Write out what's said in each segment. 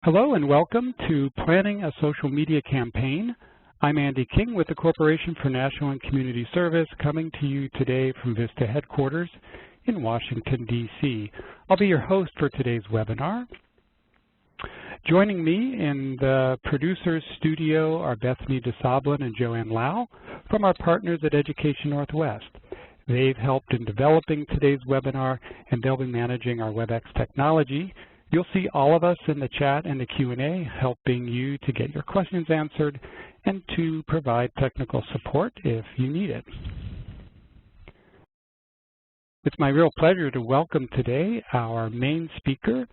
Hello and welcome to Planning a Social Media Campaign. I'm Andy King with the Corporation for National and Community Service, coming to you today from VISTA headquarters in Washington, D.C. I'll be your host for today's webinar. Joining me in the producer's studio are Bethany DeSablin and Joanne Lau from our partners at Education Northwest. They've helped in developing today's webinar, and they'll be managing our WebEx technology. You'll see all of us in the chat and the Q&A helping you to get your questions answered and to provide technical support if you need it. It's my real pleasure to welcome today our main speaker,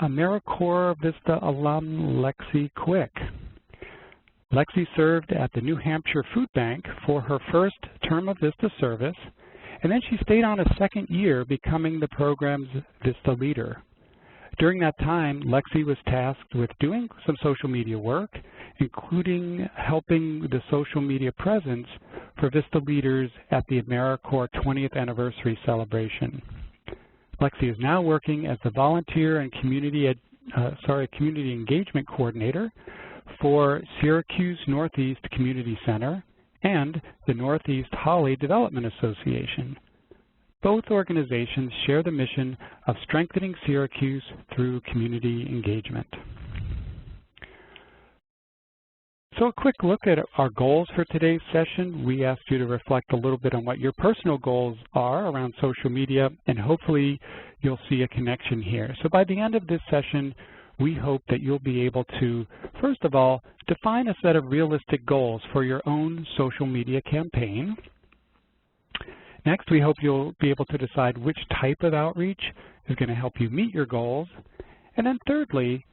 AmeriCorps Vista alum Lexie Quick. Lexie served at the New Hampshire Food Bank for her first term of Vista service, and then she stayed on a second year, becoming the program's Vista leader. During that time, Lexie was tasked with doing some social media work, including helping the social media presence for Vista leaders at the AmeriCorps 20th anniversary celebration. Lexie is now working as the volunteer and community engagement coordinator for Syracuse Northeast Community Center and the Northeast Holly Development Association. Both organizations share the mission of strengthening Syracuse through community engagement. So a quick look at our goals for today's session. We asked you to reflect a little bit on what your personal goals are around social media, and hopefully you'll see a connection here. So by the end of this session, we hope that you'll be able to, first of all, define a set of realistic goals for your own social media campaign. Next, we hope you'll be able to decide which type of outreach is going to help you meet your goals. And then thirdly,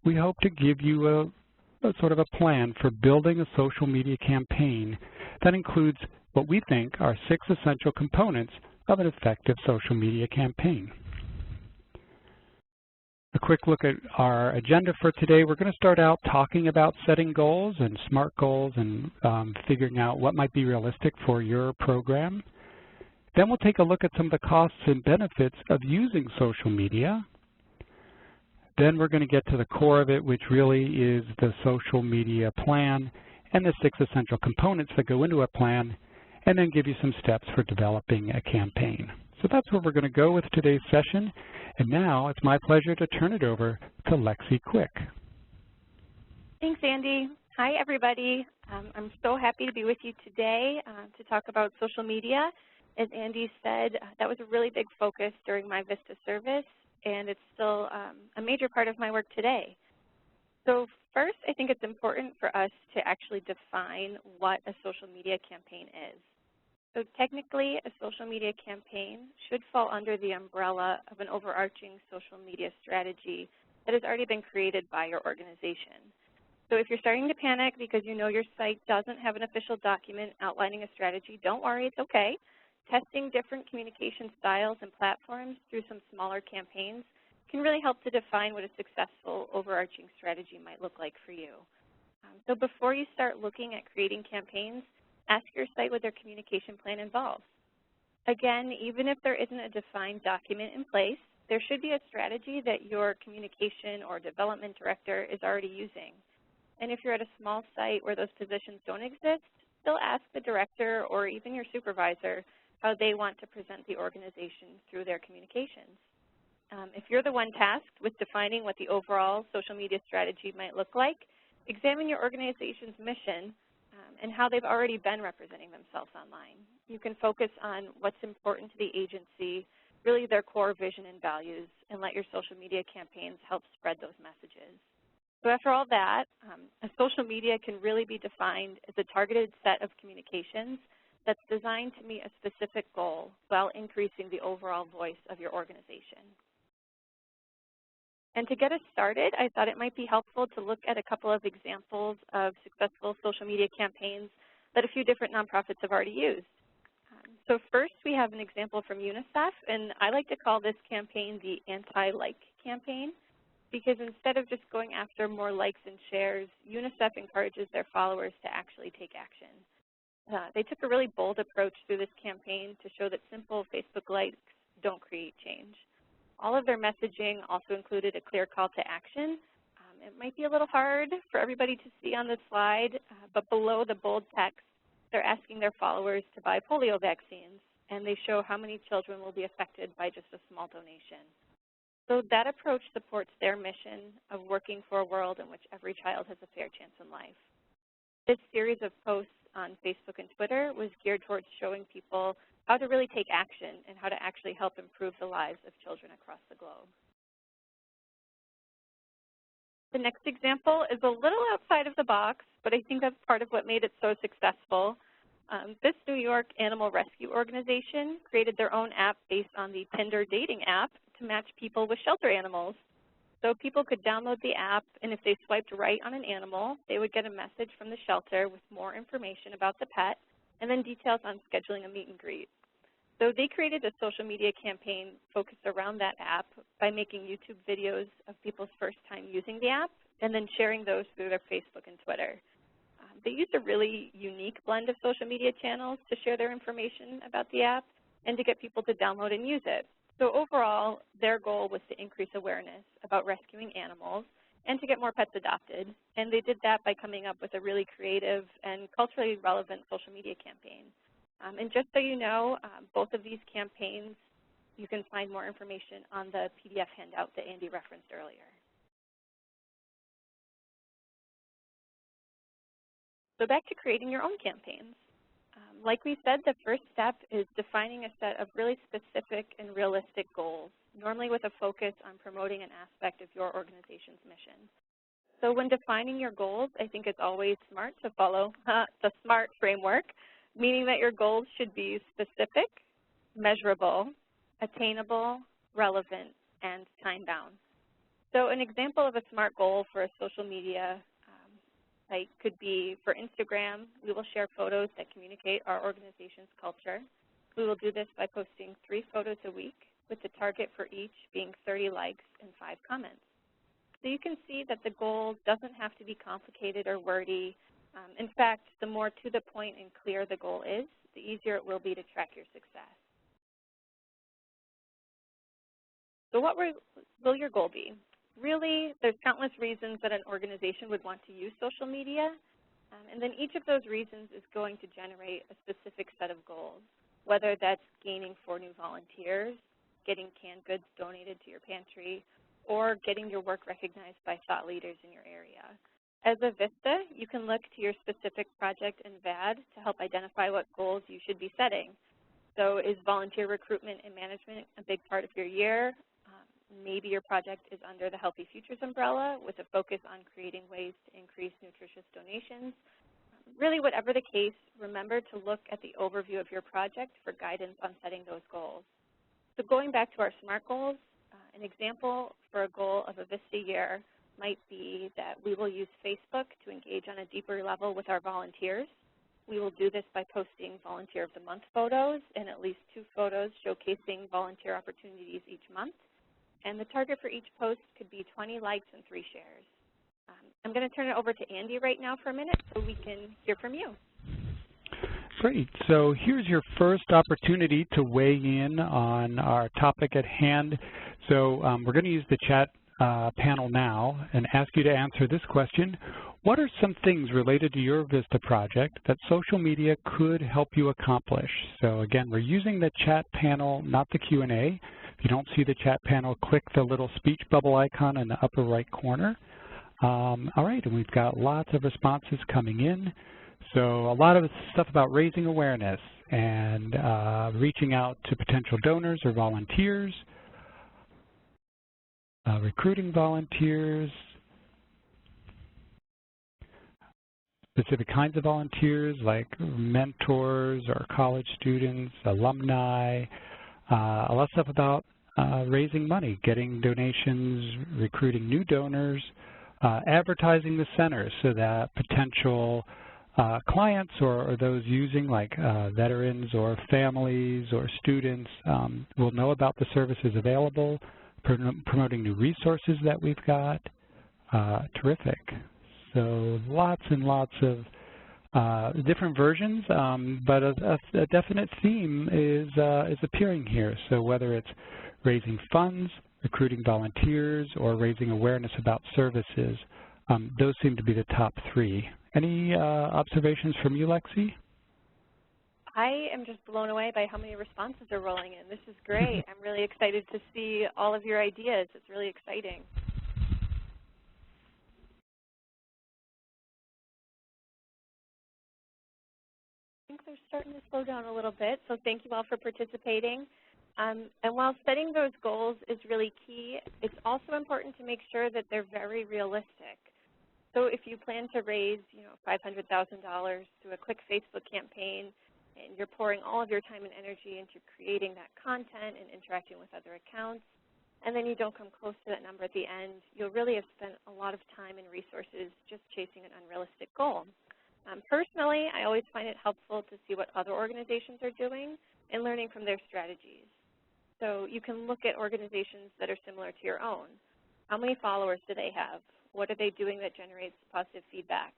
we hope to give you a sort of a plan for building a social media campaign that includes what we think are 6 essential components of an effective social media campaign. A quick look at our agenda for today. We're going to start out talking about setting goals and SMART goals and figuring out what might be realistic for your program. Then we'll take a look at some of the costs and benefits of using social media. Then we're going to get to the core of it, which really is the social media plan and the 6 essential components that go into a plan, and then give you some steps for developing a campaign. So that's where we're going to go with today's session. And now it's my pleasure to turn it over to Lexie Quick. Thanks, Andy. Hi, everybody. I'm so happy to be with you today to talk about social media. As Andy said, that was a really big focus during my VISTA service, and it's still a major part of my work today. So first, I think it's important for us to actually define what a social media campaign is. So technically, a social media campaign should fall under the umbrella of an overarching social media strategy that has already been created by your organization. So if you're starting to panic because you know your site doesn't have an official document outlining a strategy, don't worry, it's okay. Testing different communication styles and platforms through some smaller campaigns can really help to define what a successful overarching strategy might look like for you. So before you start looking at creating campaigns, ask your site what their communication plan involves. Again, even if there isn't a defined document in place, there should be a strategy that your communication or development director is already using. And if you're at a small site where those positions don't exist, still ask the director or even your supervisor how they want to present the organization through their communications. If you're the one tasked with defining what the overall social media strategy might look like, examine your organization's mission and how they've already been representing themselves online. You can focus on what's important to the agency, really their core vision and values, and let your social media campaigns help spread those messages. So after all that, a social media can really be defined as a targeted set of communications that's designed to meet a specific goal while increasing the overall voice of your organization. And to get us started, I thought it might be helpful to look at a couple of examples of successful social media campaigns that a few different nonprofits have already used. So first, we have an example from UNICEF, and I like to call this campaign the AntiLike campaign, because instead of just going after more likes and shares, UNICEF encourages their followers to actually take action. They took a really bold approach through this campaign to show that simple Facebook likes don't create change. All of their messaging also included a clear call to action It might be a little hard for everybody to see on this slide, but below the bold text, they're asking their followers to buy polio vaccines, and they show how many children will be affected by just a small donation. So that approach supports their mission of working for a world in which every child has a fair chance in life. This series of posts on Facebook and Twitter was geared towards showing people how to really take action and how to actually help improve the lives of children across the globe. The next example is a little outside of the box, but I think that's part of what made it so successful. This New York animal rescue organization created their own app based on the Tinder dating app to match people with shelter animals. So people could download the app, and if they swiped right on an animal, they would get a message from the shelter with more information about the pet and then details on scheduling a meet and greet. So they created a social media campaign focused around that app by making YouTube videos of people's first time using the app and then sharing those through their Facebook and Twitter. They used a really unique blend of social media channels to share their information about the app and to get people to download and use it. So overall, their goal was to increase awareness about rescuing animals and to get more pets adopted. And they did that by coming up with a really creative and culturally relevant social media campaign. And just so you know, both of these campaigns, you can find more information on the PDF handout that Andy referenced earlier. So back to creating your own campaigns. Like we said, the first step is defining a set of really specific and realistic goals, normally with a focus on promoting an aspect of your organization's mission. So when defining your goals, I think it's always smart to follow the SMART framework, meaning that your goals should be specific, measurable, attainable, relevant, and time-bound. So an example of a SMART goal for a social media site could be, for Instagram, we will share photos that communicate our organization's culture. We will do this by posting 3 photos a week, with the target for each being 30 likes and 5 comments. So you can see that the goal doesn't have to be complicated or wordy. In fact, the more to the point and clear the goal is, the easier it will be to track your success. So what will your goal be? Really, there's countless reasons that an organization would want to use social media, and then each of those reasons is going to generate a specific set of goals, whether that's gaining 4 new volunteers, getting canned goods donated to your pantry, or getting your work recognized by thought leaders in your area. As a Vista, you can look to your specific project and VAD to help identify what goals you should be setting. So is volunteer recruitment and management a big part of your year? Maybe your project is under the Healthy Futures umbrella with a focus on creating ways to increase nutritious donations. Really, whatever the case, remember to look at the overview of your project for guidance on setting those goals. So going back to our SMART goals, an example for a goal of a Vista year might be that we will use Facebook to engage on a deeper level with our volunteers. We will do this by posting Volunteer of the Month photos and at least 2 photos showcasing volunteer opportunities each month. And the target for each post could be 20 likes and 3 shares. I'm going to turn it over to Andy right now for a minute so we can hear from you. Great. So here's your first opportunity to weigh in on our topic at hand. So we're going to use the chat panel now and ask you to answer this question. What are some things related to your Vista project that social media could help you accomplish? So again, we're using the chat panel, not the Q&A. If you don't see the chat panel, click the little speech bubble icon in the upper right corner. All right, and we've got lots of responses coming in. So a lot of stuff about raising awareness and reaching out to potential donors or volunteers, recruiting volunteers, specific kinds of volunteers like mentors or college students, alumni, a lot of stuff about raising money, getting donations, recruiting new donors, advertising the center so that potential clients or those using, like veterans or families or students, will know about the services available, promoting new resources that we've got. Terrific. So lots and lots of different versions, but a definite theme is appearing here. So whether it's raising funds recruiting volunteers, or raising awareness about services. Those seem to be the top three. Any observations from you, Lexie? I am just blown away by how many responses are rolling in. This is great. I'm really excited to see all of your ideas. It's really exciting. I think they're starting to slow down a little bit, so thank you all for participating. And while setting those goals is really key, it's also important to make sure that they're very realistic. So if you plan to raise, $500,000 through a quick Facebook campaign, and you're pouring all of your time and energy into creating that content and interacting with other accounts, and then you don't come close to that number at the end, you'll really have spent a lot of time and resources just chasing an unrealistic goal. Personally, I always find it helpful to see what other organizations are doing and learning from their strategies. So you can look at organizations that are similar to your own. How many followers do they have? What are they doing that generates positive feedback?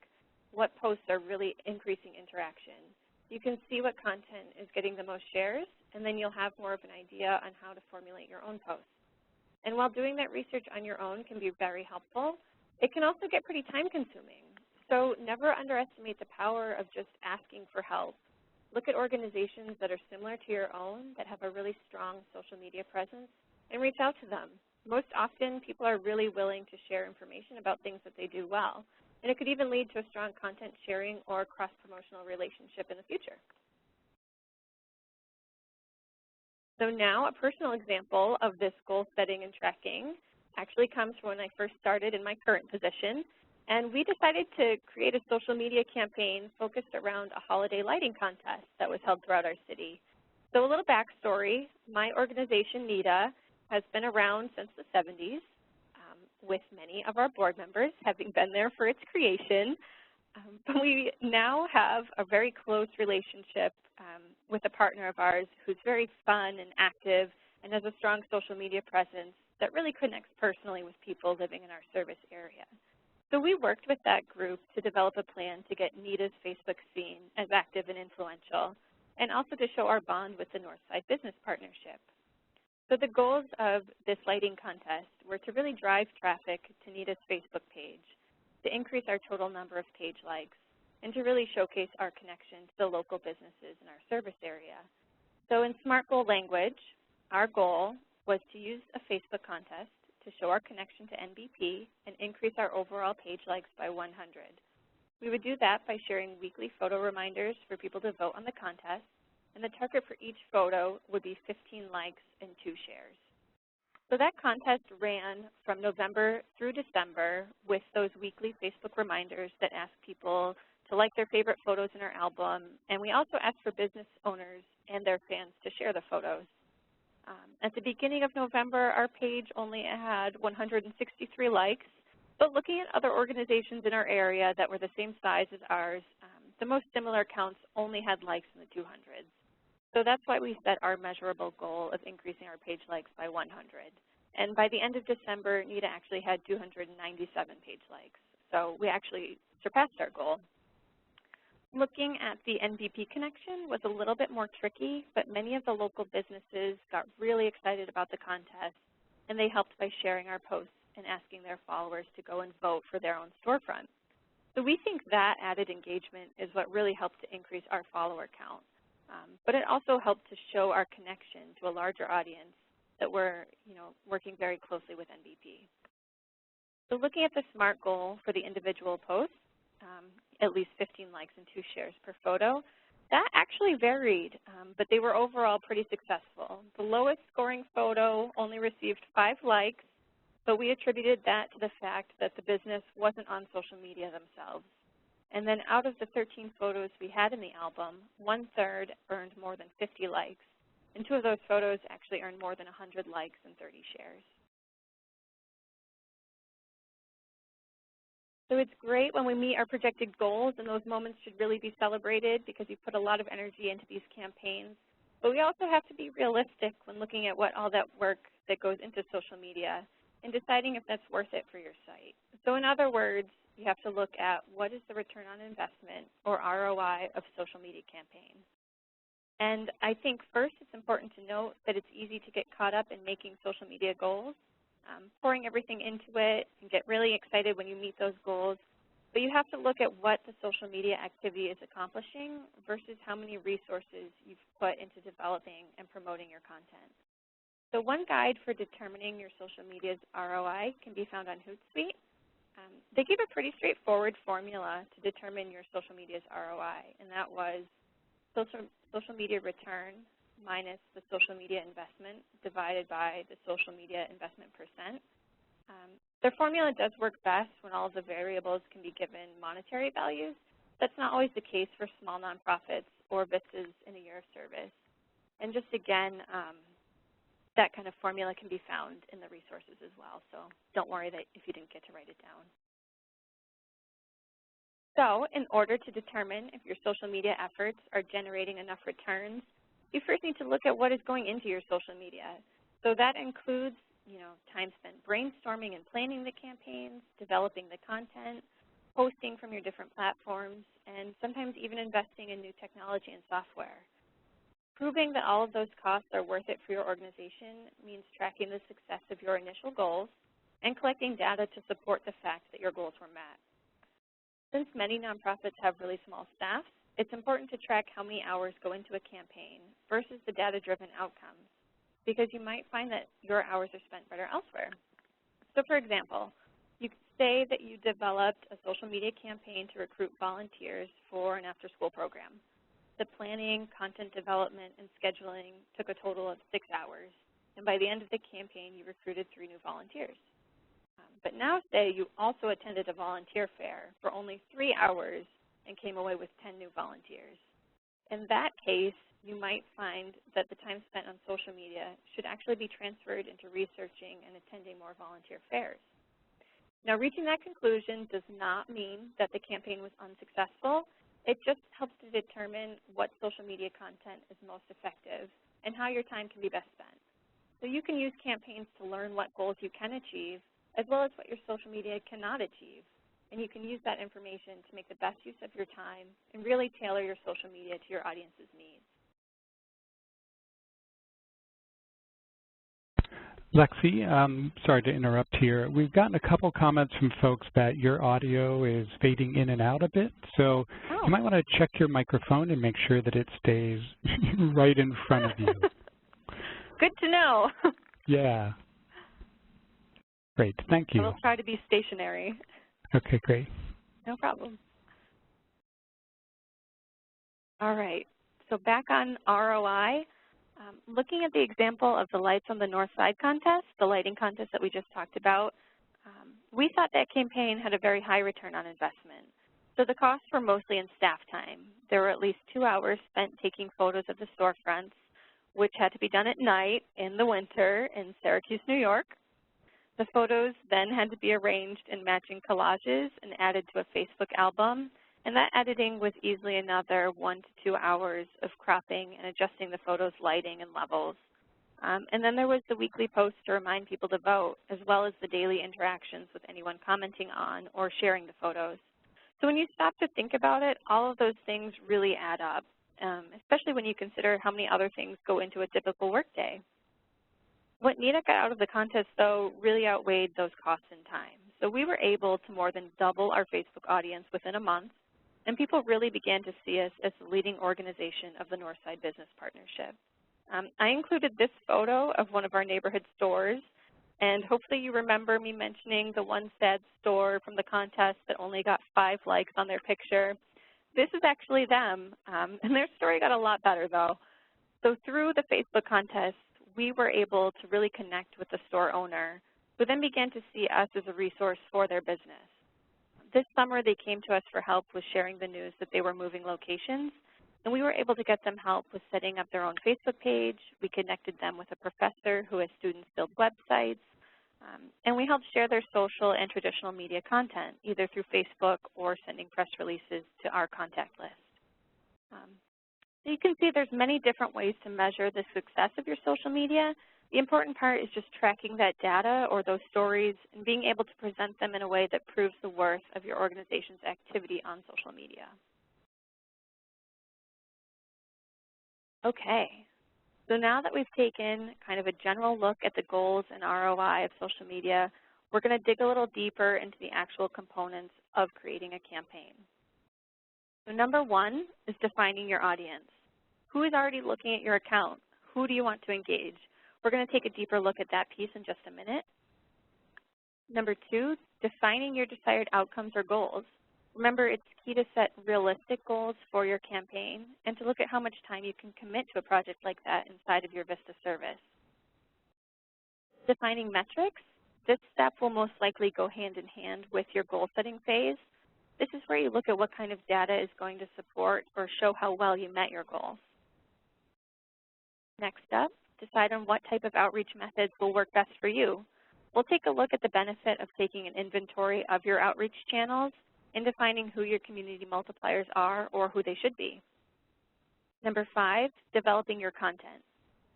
What posts are really increasing interaction? You can see what content is getting the most shares, and then you'll have more of an idea on how to formulate your own posts. And while doing that research on your own can be very helpful, it can also get pretty time-consuming. So never underestimate the power of just asking for help. Look at organizations that are similar to your own that have a really strong social media presence and reach out to them. Most often, people are really willing to share information about things that they do well. And it could even lead to a strong content sharing or cross-promotional relationship in the future. So now a personal example of this goal setting and tracking actually comes from when I first started in my current position. And we decided to create a social media campaign focused around a holiday lighting contest that was held throughout our city. So a little backstory, my organization, NEDA, has been around since the 70s. With many of our board members having been there for its creation. But we now have a very close relationship with a partner of ours who's very fun and active and has a strong social media presence that really connects personally with people living in our service area. So we worked with that group to develop a plan to get NEDA's Facebook seen as active and influential, and also to show our bond with the Northside Business Partnership. So the goals of this lighting contest were to really drive traffic to NEDA's Facebook page, to increase our total number of page likes, and to really showcase our connection to the local businesses in our service area. So in SMART goal language, our goal was to use a Facebook contest to show our connection to NBP and increase our overall page likes by 100. We would do that by sharing weekly photo reminders for people to vote on the contest, and the target for each photo would be 15 likes and 2 shares. So that contest ran from November through December with those weekly Facebook reminders that ask people to like their favorite photos in our album, and we also asked for business owners and their fans to share the photos. At the beginning of November, our page only had 163 likes, but looking at other organizations in our area that were the same size as ours, the most similar accounts only had likes in the 200s. So that's why we set our measurable goal of increasing our page likes by 100. And by the end of December, NEDA actually had 297 page likes. So we actually surpassed our goal. Looking at the NBP connection was a little bit more tricky, but many of the local businesses got really excited about the contest, and they helped by sharing our posts and asking their followers to go and vote for their own storefront. So we think that added engagement is what really helped to increase our follower count. But it also helped to show our connection to a larger audience that we're working very closely with NBP. So looking at the SMART goal for the individual posts, at least 15 likes and 2 shares per photo, that actually varied, but they were overall pretty successful. The lowest scoring photo only received 5 likes, but we attributed that to the fact that the business wasn't on social media themselves. And then out of the 13 photos we had in the album, 1/3 earned more than 50 likes, and 2 of those photos actually earned more than 100 likes and 30 shares. So it's great when we meet our projected goals, and those moments should really be celebrated because you put a lot of energy into these campaigns. But we also have to be realistic when looking at what all that work that goes into social media and deciding if that's worth it for your site. So in other words, you have to look at what is the return on investment, or ROI, of social media campaigns. And I think first it's important to note that it's easy to get caught up in making social media goals pouring everything into it and get really excited when you meet those goals. But you have to look at what the social media activity is accomplishing versus how many resources you've put into developing and promoting your content. So one guide for determining your social media's ROI can be found on Hootsuite. They gave a pretty straightforward formula to determine your social media's ROI, and that was social media return minus the social media investment divided by the social media investment percent. Their formula does work best when all of the variables can be given monetary values. That's not always the case for small nonprofits or VISTAs in a year of service. And just again, that kind of formula can be found in the resources as well, so don't worry that if you didn't get to write it down. So in order to determine if your social media efforts are generating enough returns, you first need to look at what is going into your social media. So that includes, time spent brainstorming and planning the campaigns, developing the content, posting from your different platforms, and sometimes even investing in new technology and software. Proving that all of those costs are worth it for your organization means tracking the success of your initial goals and collecting data to support the fact that your goals were met. Since many nonprofits have really small staffs, it's important to track how many hours go into a campaign versus the data-driven outcomes, because you might find that your hours are spent better elsewhere. So for example, you could say that you developed a social media campaign to recruit volunteers for an after-school program. The planning, content development, and scheduling took a total of 6 hours, and by the end of the campaign, you recruited 3 new volunteers. But now say you also attended a volunteer fair for only 3 hours and came away with 10 new volunteers. In that case, you might find that the time spent on social media should actually be transferred into researching and attending more volunteer fairs. Now, reaching that conclusion does not mean that the campaign was unsuccessful. It just helps to determine what social media content is most effective and how your time can be best spent. So you can use campaigns to learn what goals you can achieve, as well as what your social media cannot achieve. And you can use that information to make the best use of your time and really tailor your social media to your audience's needs. Lexie, sorry to interrupt here. We've gotten a couple comments from folks that your audio is fading in and out a bit, so you might want to check your microphone and make sure that it stays right in front of you. Good to know. Yeah. Great, thank you. I will try to be stationary. Okay, great. No problem. All right, so back on ROI. Looking at the example of the Lights on the North Side contest, the lighting contest that we just talked about, we thought that campaign had a very high return on investment. So the costs were mostly in staff time. There were at least 2 hours spent taking photos of the storefronts, which had to be done at night in the winter in Syracuse, New York. The photos then had to be arranged in matching collages and added to a Facebook album. And that editing was easily another 1 to 2 hours of cropping and adjusting the photos' lighting and levels. And then there was the weekly post to remind people to vote, as well as the daily interactions with anyone commenting on or sharing the photos. So when you stop to think about it, all of those things really add up, especially when you consider how many other things go into a typical workday. What NEDA got out of the contest, though, really outweighed those costs and time. So we were able to more than double our Facebook audience within a month, and people really began to see us as the leading organization of the Northside Business Partnership. I included this photo of one of our neighborhood stores, and hopefully you remember me mentioning the one sad store from the contest that only got 5 likes on their picture. This is actually them, and their story got a lot better, though. So through the Facebook contest, we were able to really connect with the store owner, who then began to see us as a resource for their business. This summer, they came to us for help with sharing the news that they were moving locations, and we were able to get them help with setting up their own Facebook page. We connected them with a professor who has students build websites, and we helped share their social and traditional media content, either through Facebook or sending press releases to our contact list. So you can see there's many different ways to measure the success of your social media. The important part is just tracking that data or those stories and being able to present them in a way that proves the worth of your organization's activity on social media. Okay, So now that we've taken kind of a general look at the goals and ROI of social media, we're going to dig a little deeper into the actual components of creating a campaign. So number one is defining your audience. Who is already looking at your account? Who do you want to engage? We're going to take a deeper look at that piece in just a minute. Number two, defining your desired outcomes or goals. Remember, it's key to set realistic goals for your campaign and to look at how much time you can commit to a project like that inside of your Vista service. Defining metrics. This step will most likely go hand in hand with your goal setting phase. This is where you look at what kind of data is going to support or show how well you met your goals. Next up, decide on what type of outreach methods will work best for you. We'll take a look at the benefit of taking an inventory of your outreach channels and defining who your community multipliers are or who they should be. Number five, developing your content.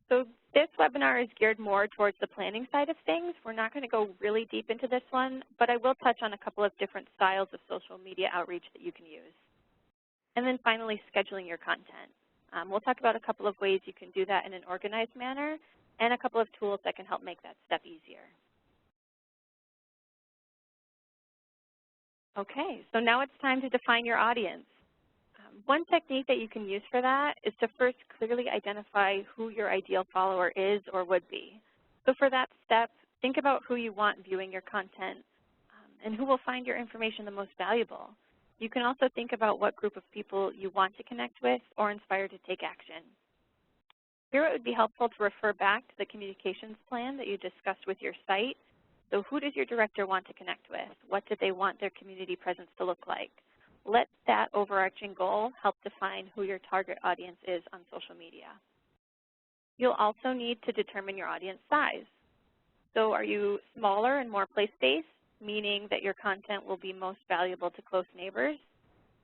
So this webinar is geared more towards the planning side of things. We're not going to go really deep into this one, but I will touch on a couple of different styles of social media outreach that you can use. And then finally, scheduling your content. We'll talk about a couple of ways you can do that in an organized manner and a couple of tools that can help make that step easier. Okay, so now it's time to define your audience. One technique that you can use for that is to first clearly identify who your ideal follower is or would be. So for that step, think about who you want viewing your content and who will find your information the most valuable. You can also think about what group of people you want to connect with or inspire to take action. Here it would be helpful to refer back to the communications plan that you discussed with your site. So who does your director want to connect with? What do they want their community presence to look like? Let that overarching goal help define who your target audience is on social media. You'll also need to determine your audience size. So are you smaller and more place-based, meaning that your content will be most valuable to close neighbors?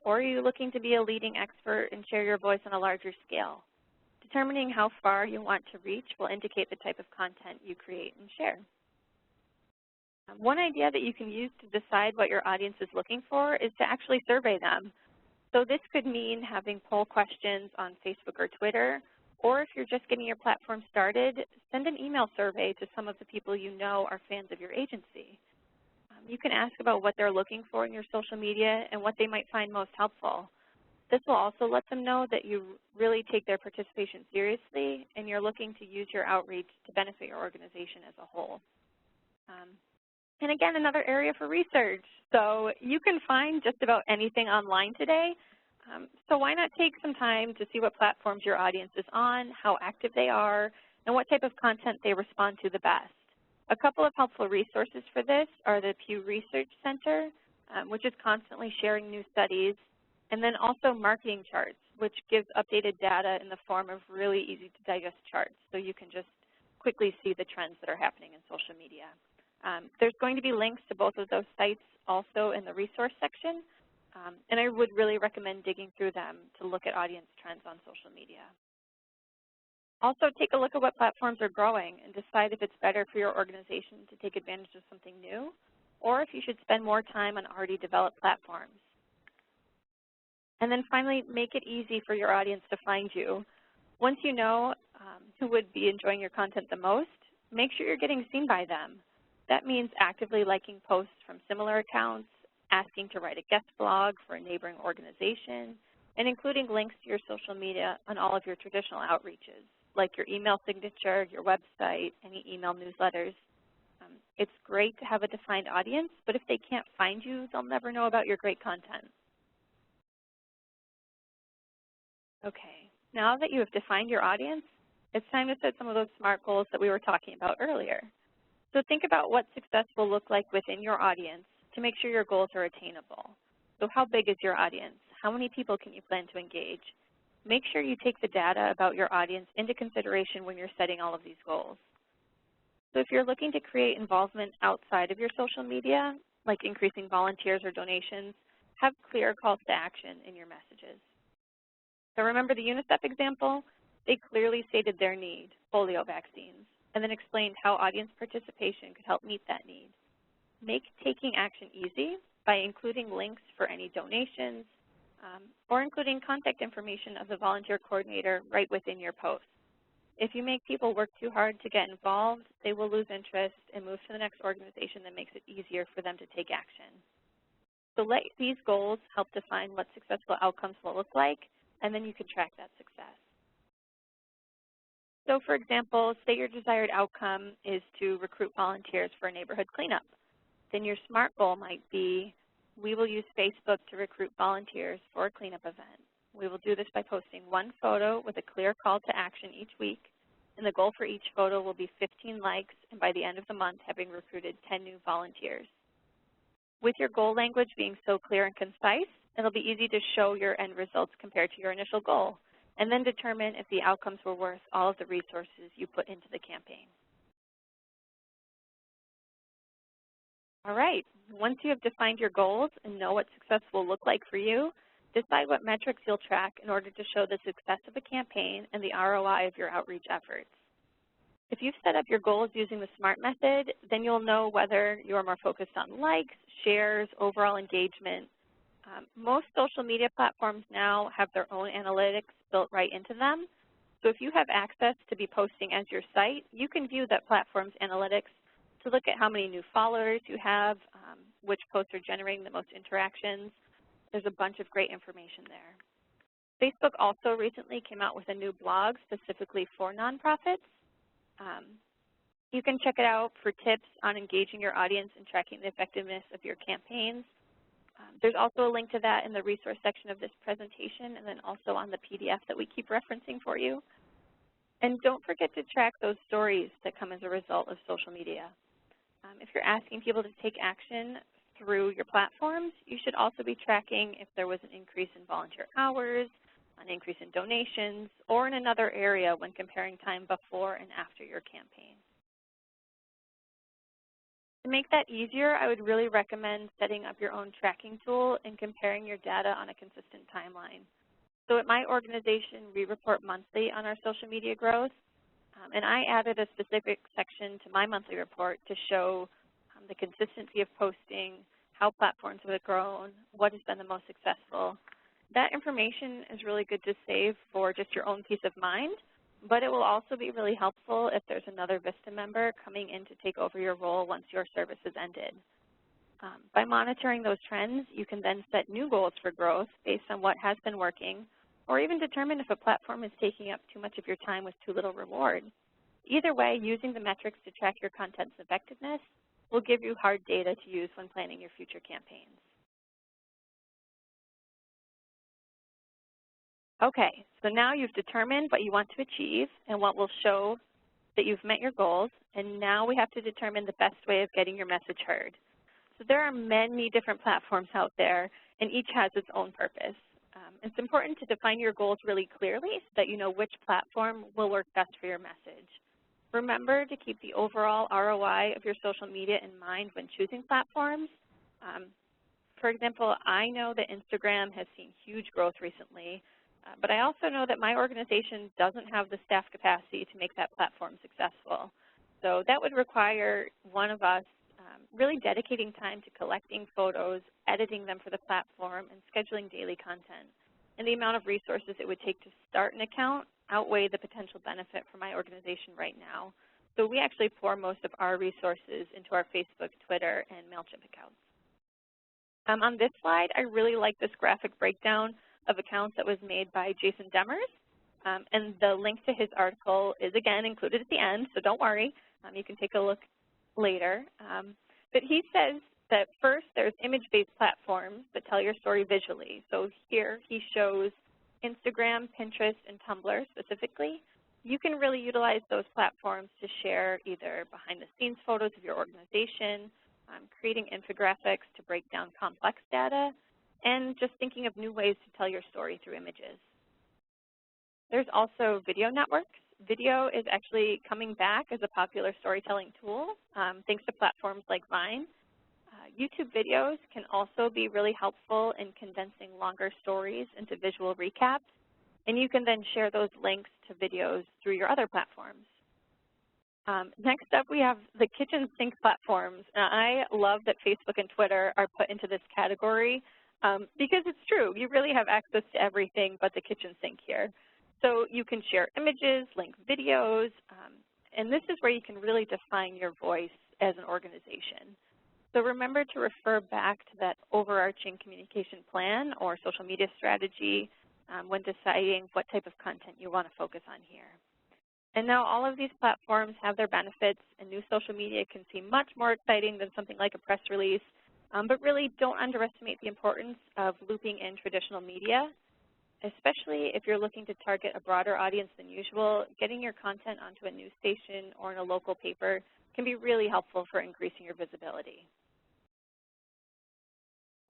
Or are you looking to be a leading expert and share your voice on a larger scale? Determining how far you want to reach will indicate the type of content you create and share. One idea that you can use to decide what your audience is looking for is to actually survey them. So this could mean having poll questions on Facebook or Twitter, or if you're just getting your platform started, send an email survey to some of the people you know are fans of your agency. You can ask about what they're looking for in your social media and what they might find most helpful. This will also let them know that you really take their participation seriously and you're looking to use your outreach to benefit your organization as a whole. And again, another area for research. So you can find just about anything online today. So why not take some time to see what platforms your audience is on, how active they are, and what type of content they respond to the best. A couple of helpful resources for this are the Pew Research Center, which is constantly sharing new studies, and then also marketing charts, which gives updated data in the form of really easy to digest charts, so you can just quickly see the trends that are happening in social media. There's going to be links to both of those sites also in the resource section, and I would really recommend digging through them to look at audience trends on social media. Also, take a look at what platforms are growing and decide if it's better for your organization to take advantage of something new or if you should spend more time on already developed platforms. And then finally, make it easy for your audience to find you. Once you know who would be enjoying your content the most, make sure you're getting seen by them. That means actively liking posts from similar accounts, asking to write a guest blog for a neighboring organization, and including links to your social media on all of your traditional outreaches, like your email signature, your website, any email newsletters. It's great to have a defined audience, but if they can't find you, they'll never know about your great content. Okay, now that you have defined your audience, it's time to set some of those SMART goals that we were talking about earlier. So think about what success will look like within your audience to make sure your goals are attainable. So how big is your audience? How many people can you plan to engage? Make sure you take the data about your audience into consideration when you're setting all of these goals. So if you're looking to create involvement outside of your social media, like increasing volunteers or donations, have clear calls to action in your messages. So remember the UNICEF example? They clearly stated their need, polio vaccines, and then explained how audience participation could help meet that need. Make taking action easy by including links for any donations or including contact information of the volunteer coordinator right within your post. If you make people work too hard to get involved, they will lose interest and move to the next organization that makes it easier for them to take action. So let these goals help define what successful outcomes will look like, and then you can track that success. So for example, say your desired outcome is to recruit volunteers for a neighborhood cleanup. Then your SMART goal might be, we will use Facebook to recruit volunteers for a cleanup event. We will do this by posting one photo with a clear call to action each week, and the goal for each photo will be 15 likes, and by the end of the month, having recruited 10 new volunteers. With your goal language being so clear and concise, it'll be easy to show your end results compared to your initial goal, and then determine if the outcomes were worth all of the resources you put into the campaign. All right, once you have defined your goals and know what success will look like for you, decide what metrics you'll track in order to show the success of a campaign and the ROI of your outreach efforts. If you've set up your goals using the SMART method, then you'll know whether you're more focused on likes, shares, overall engagement. Most social media platforms now have their own analytics built right into them. So if you have access to be posting as your site, you can view that platform's analytics to look at how many new followers you have, which posts are generating the most interactions. There's a bunch of great information there. Facebook also recently came out with a new blog specifically for nonprofits. You can check it out for tips on engaging your audience and tracking the effectiveness of your campaigns. There's also a link to that in the resource section of this presentation, and then also on the PDF that we keep referencing for you. And don't forget to track those stories that come as a result of social media. If you're asking people to take action through your platforms, you should also be tracking if there was an increase in volunteer hours, an increase in donations, or in another area when comparing time before and after your campaign. To make that easier, I would really recommend setting up your own tracking tool and comparing your data on a consistent timeline. So at my organization, we report monthly on our social media growth, and I added a specific section to my monthly report to show the consistency of posting, how platforms have grown, what has been the most successful. That information is really good to save for just your own peace of mind, but it will also be really helpful if there's another VISTA member coming in to take over your role once your service has ended. By monitoring those trends, you can then set new goals for growth based on what has been working, or even determine if a platform is taking up too much of your time with too little reward. Either way, using the metrics to track your content's effectiveness will give you hard data to use when planning your future campaigns. Okay, so now you've determined what you want to achieve and what will show that you've met your goals, and now we have to determine the best way of getting your message heard. So there are many different platforms out there, and each has its own purpose. It's important to define your goals really clearly so that you know which platform will work best for your message. Remember to keep the overall ROI of your social media in mind when choosing platforms. For example, I know that Instagram has seen huge growth recently, but I also know that my organization doesn't have the staff capacity to make that platform successful. So that would require one of us really dedicating time to collecting photos, editing them for the platform, and scheduling daily content. And the amount of resources it would take to start an account outweigh the potential benefit for my organization right now. So we actually pour most of our resources into our Facebook, Twitter, and MailChimp accounts. On this slide, I really like this graphic breakdown of accounts that was made by Jason Demers. And the link to his article is, again, included at the end, so don't worry. You can take a look later. But he says that first there's image-based platforms that tell your story visually. So here he shows Instagram, Pinterest, and Tumblr specifically. You can really utilize those platforms to share either behind-the-scenes photos of your organization, creating infographics to break down complex data, and just thinking of new ways to tell your story through images. There's also video networks. Video is actually coming back as a popular storytelling tool, thanks to platforms like Vine. YouTube videos can also be really helpful in condensing longer stories into visual recaps, and you can then share those links to videos through your other platforms. Next up, we have the kitchen sink platforms. Now, I love that Facebook and Twitter are put into this category because it's true. You really have access to everything but the kitchen sink here. So you can share images, link videos, and this is where you can really define your voice as an organization. So remember to refer back to that overarching communication plan or social media strategy when deciding what type of content you want to focus on here. And now all of these platforms have their benefits, and new social media can seem much more exciting than something like a press release, but really don't underestimate the importance of looping in traditional media, especially if you're looking to target a broader audience than usual. Getting your content onto a news station or in a local paper can be really helpful for increasing your visibility.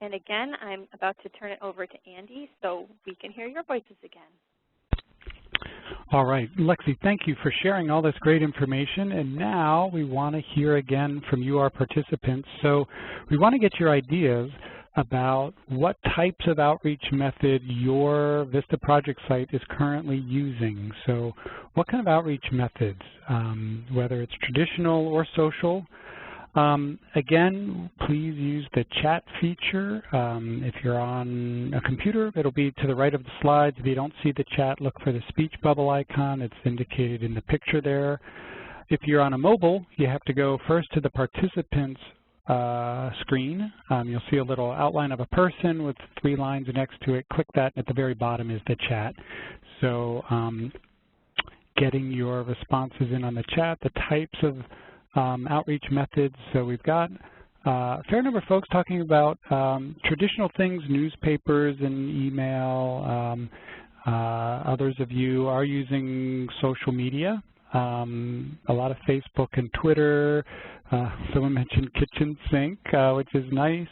And again, I'm about to turn it over to Andy so we can hear your voices again. All right, Lexie, thank you for sharing all this great information. And now we want to hear again from you, our participants. So we want to get your ideas about what types of outreach method your Vista project site is currently using. So what kind of outreach methods, whether it's traditional or social? Again, please use the chat feature. If you're on a computer, it'll be to the right of the slides. If you don't see the chat, look for the speech bubble icon. It's indicated in the picture there. If you're on a mobile, you have to go first to the participants screen. You'll see a little outline of a person with 3 lines next to it. Click that, and at the very bottom is the chat. So getting your responses in on the chat, the types of outreach methods. So we've got a fair number of folks talking about traditional things, newspapers and email. Others of you are using social media, a lot of Facebook and Twitter. Someone mentioned kitchen sink, which is nice.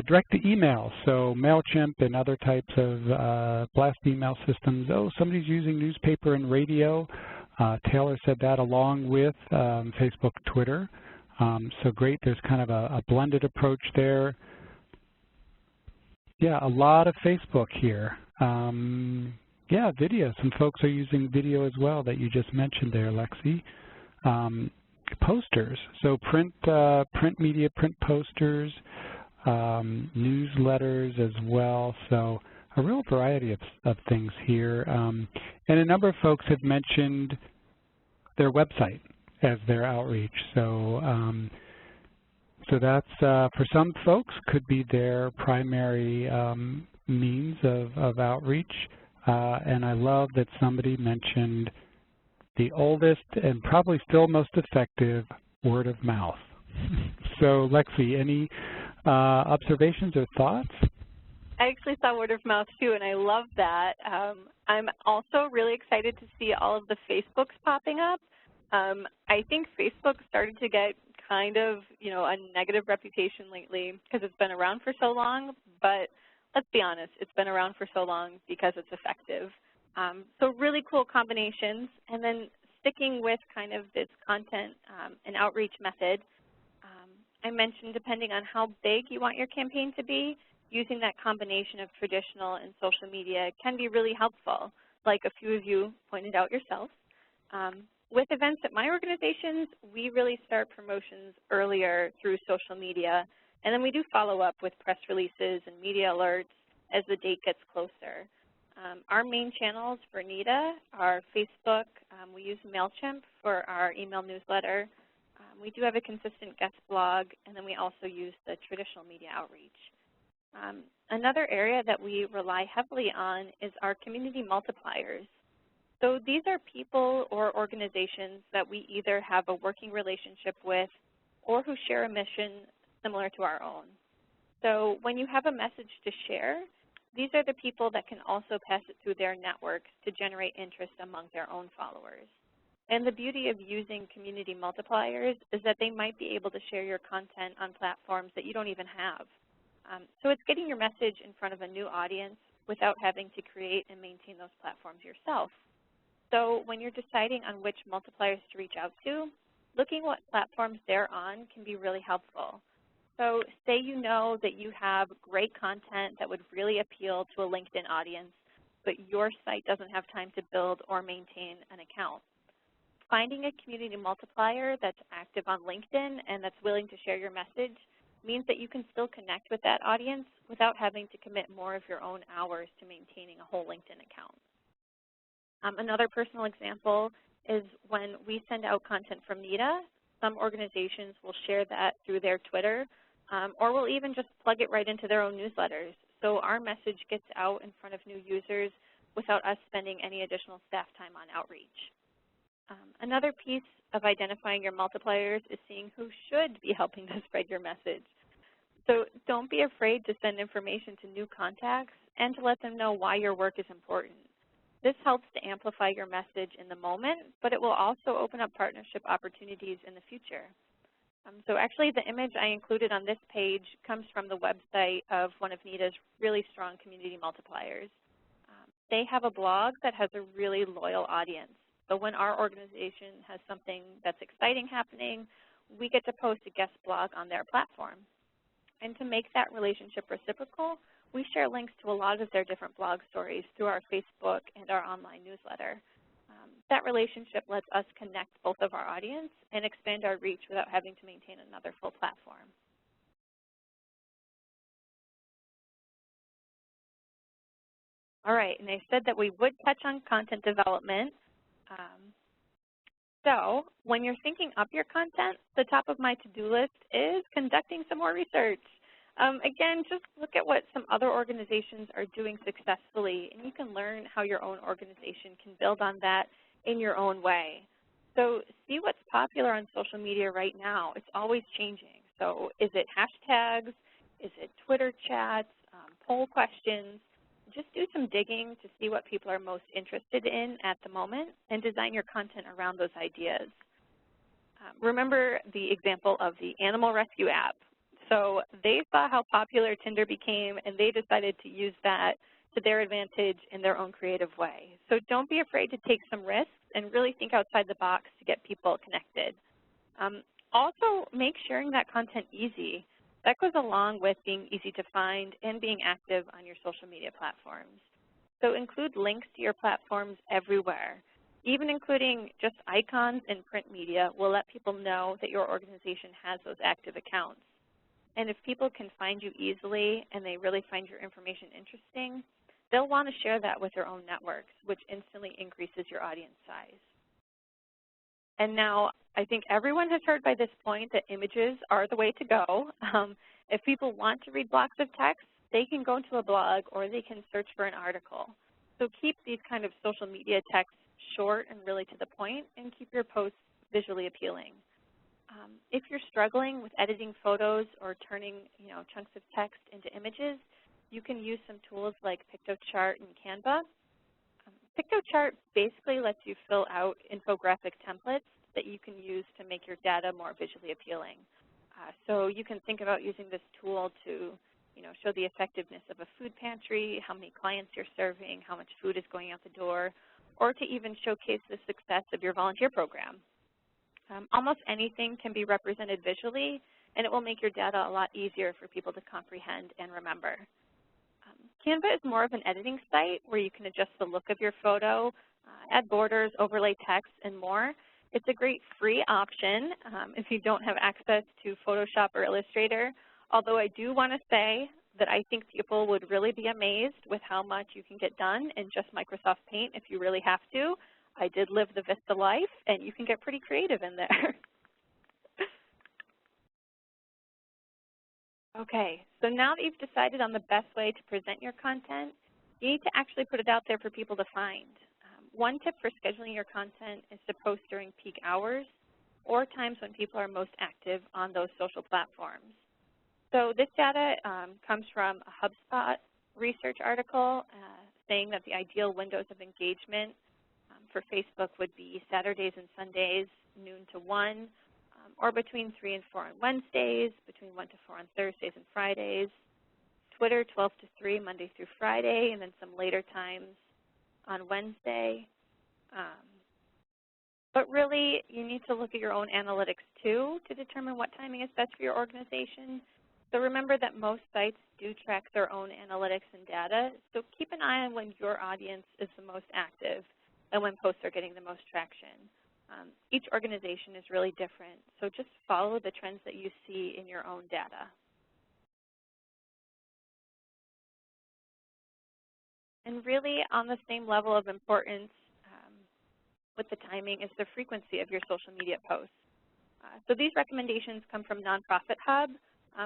Direct to email, so MailChimp and other types of blast email systems. Oh, somebody's using newspaper and radio. Taylor said that along with Facebook, Twitter. So great, there's kind of a blended approach there. Yeah, a lot of Facebook here. Yeah, video. Some folks are using video as well that you just mentioned there, Lexie. Posters, so print media, print posters, newsletters as well. So a real variety of things here. And a number of folks have mentioned their website as their outreach. So so that's, for some folks, could be their primary means of outreach. And I love that somebody mentioned the oldest and probably still most effective, word of mouth. So Lexie, any observations or thoughts? I actually saw word of mouth too, and I love that. I'm also really excited to see all of the Facebooks popping up. I think Facebook started to get kind of, a negative reputation lately because it's been around for so long, but let's be honest, it's been around for so long because it's effective. So really cool combinations, and then sticking with kind of this content and outreach method, I mentioned depending on how big you want your campaign to be, using that combination of traditional and social media can be really helpful, like a few of you pointed out yourself. With events at my organizations, we really start promotions earlier through social media, and then we do follow up with press releases and media alerts as the date gets closer. Our main channels for NEDA are Facebook. We use MailChimp for our email newsletter. We do have a consistent guest blog, and then we also use the traditional media outreach. Another area that we rely heavily on is our community multipliers. So these are people or organizations that we either have a working relationship with or who share a mission similar to our own. So when you have a message to share, these are the people that can also pass it through their networks to generate interest among their own followers. And the beauty of using community multipliers is that they might be able to share your content on platforms that you don't even have. So it's getting your message in front of a new audience without having to create and maintain those platforms yourself. So when you're deciding on which multipliers to reach out to, looking what platforms they're on can be really helpful. So say you know that you have great content that would really appeal to a LinkedIn audience, but your site doesn't have time to build or maintain an account. Finding a community multiplier that's active on LinkedIn and that's willing to share your message means that you can still connect with that audience without having to commit more of your own hours to maintaining a whole LinkedIn account. Another personal example is when we send out content from NEDA, some organizations will share that through their Twitter, or will even just plug it right into their own newsletters. So our message gets out in front of new users without us spending any additional staff time on outreach. Another piece of identifying your multipliers is seeing who should be helping to spread your message. So don't be afraid to send information to new contacts and to let them know why your work is important. This helps to amplify your message in the moment, but it will also open up partnership opportunities in the future. So actually the image I included on this page comes from the website of one of NEDA's really strong community multipliers. They have a blog that has a really loyal audience. So when our organization has something that's exciting happening, we get to post a guest blog on their platform. And to make that relationship reciprocal, we share links to a lot of their different blog stories through our Facebook and our online newsletter. That relationship lets us connect both of our audience and expand our reach without having to maintain another full platform. All right, and I said that we would touch on content development. So when you're thinking up your content, the top of my to-do list is conducting some more research. Again, just look at what some other organizations are doing successfully, and you can learn how your own organization can build on that in your own way. So see what's popular on social media right now. It's always changing. So is it hashtags? Is it Twitter chats, poll questions? Just do some digging to see what people are most interested in at the moment and design your content around those ideas. Remember the example of the animal rescue app. So they saw how popular Tinder became, and they decided to use that to their advantage in their own creative way. So don't be afraid to take some risks and really think outside the box to get people connected. Also, make sharing that content easy. That goes along with being easy to find and being active on your social media platforms. So include links to your platforms everywhere. Even including just icons in print media will let people know that your organization has those active accounts. And if people can find you easily and they really find your information interesting, they'll want to share that with their own networks, which instantly increases your audience size. And now, I think everyone has heard by this point that images are the way to go. If people want to read blocks of text, they can go to a blog or they can search for an article. So keep these kind of social media texts short and really to the point, and keep your posts visually appealing. If you're struggling with editing photos or turning chunks of text into images, you can use some tools like PictoChart and Canva. PictoChart basically lets you fill out infographic templates that you can use to make your data more visually appealing. So you can think about using this tool to show the effectiveness of a food pantry, how many clients you're serving, how much food is going out the door, or to even showcase the success of your volunteer program. Almost anything can be represented visually, and it will make your data a lot easier for people to comprehend and remember. Canva is more of an editing site where you can adjust the look of your photo, add borders, overlay text, and more. It's a great free option if you don't have access to Photoshop or Illustrator, although I do want to say that I think people would really be amazed with how much you can get done in just Microsoft Paint if you really have to. I did live the Vista life, and you can get pretty creative in there. Okay, so now that you've decided on the best way to present your content, you need to actually put it out there for people to find. One tip for scheduling your content is to post during peak hours or times when people are most active on those social platforms. So this data comes from a HubSpot research article saying that the ideal windows of engagement for Facebook would be Saturdays and Sundays, noon to 1, or between 3 and 4 on Wednesdays, between 1 to 4 on Thursdays and Fridays, Twitter 12 to 3 Monday through Friday, and then some later times on Wednesday. But really, you need to look at your own analytics too to determine what timing is best for your organization. So remember that most sites do track their own analytics and data, so keep an eye on when your audience is the most active and when posts are getting the most traction. Each organization is really different, so just follow the trends that you see in your own data. And really, on the same level of importance, with the timing is the frequency of your social media posts. So these recommendations come from Nonprofit Hub.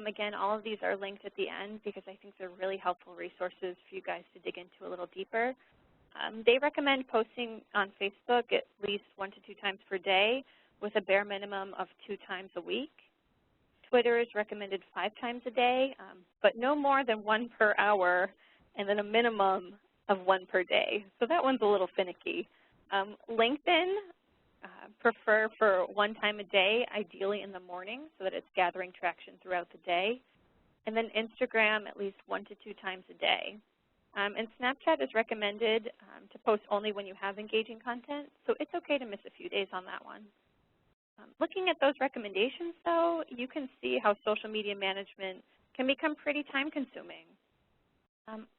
Again, all of these are linked at the end because I think they're really helpful resources for you guys to dig into a little deeper. They recommend posting on Facebook at least 1 to 2 times per day with a bare minimum of 2 times a week. Twitter is recommended 5 times a day, but no more than 1 per hour, and then a minimum of 1 per day. So that one's a little finicky. LinkedIn, prefer for 1 time a day, ideally in the morning, so that it's gathering traction throughout the day. And then Instagram, at least 1 to 2 times a day. And Snapchat is recommended to post only when you have engaging content, so it's okay to miss a few days on that one. Looking at those recommendations, though, you can see how social media management can become pretty time-consuming.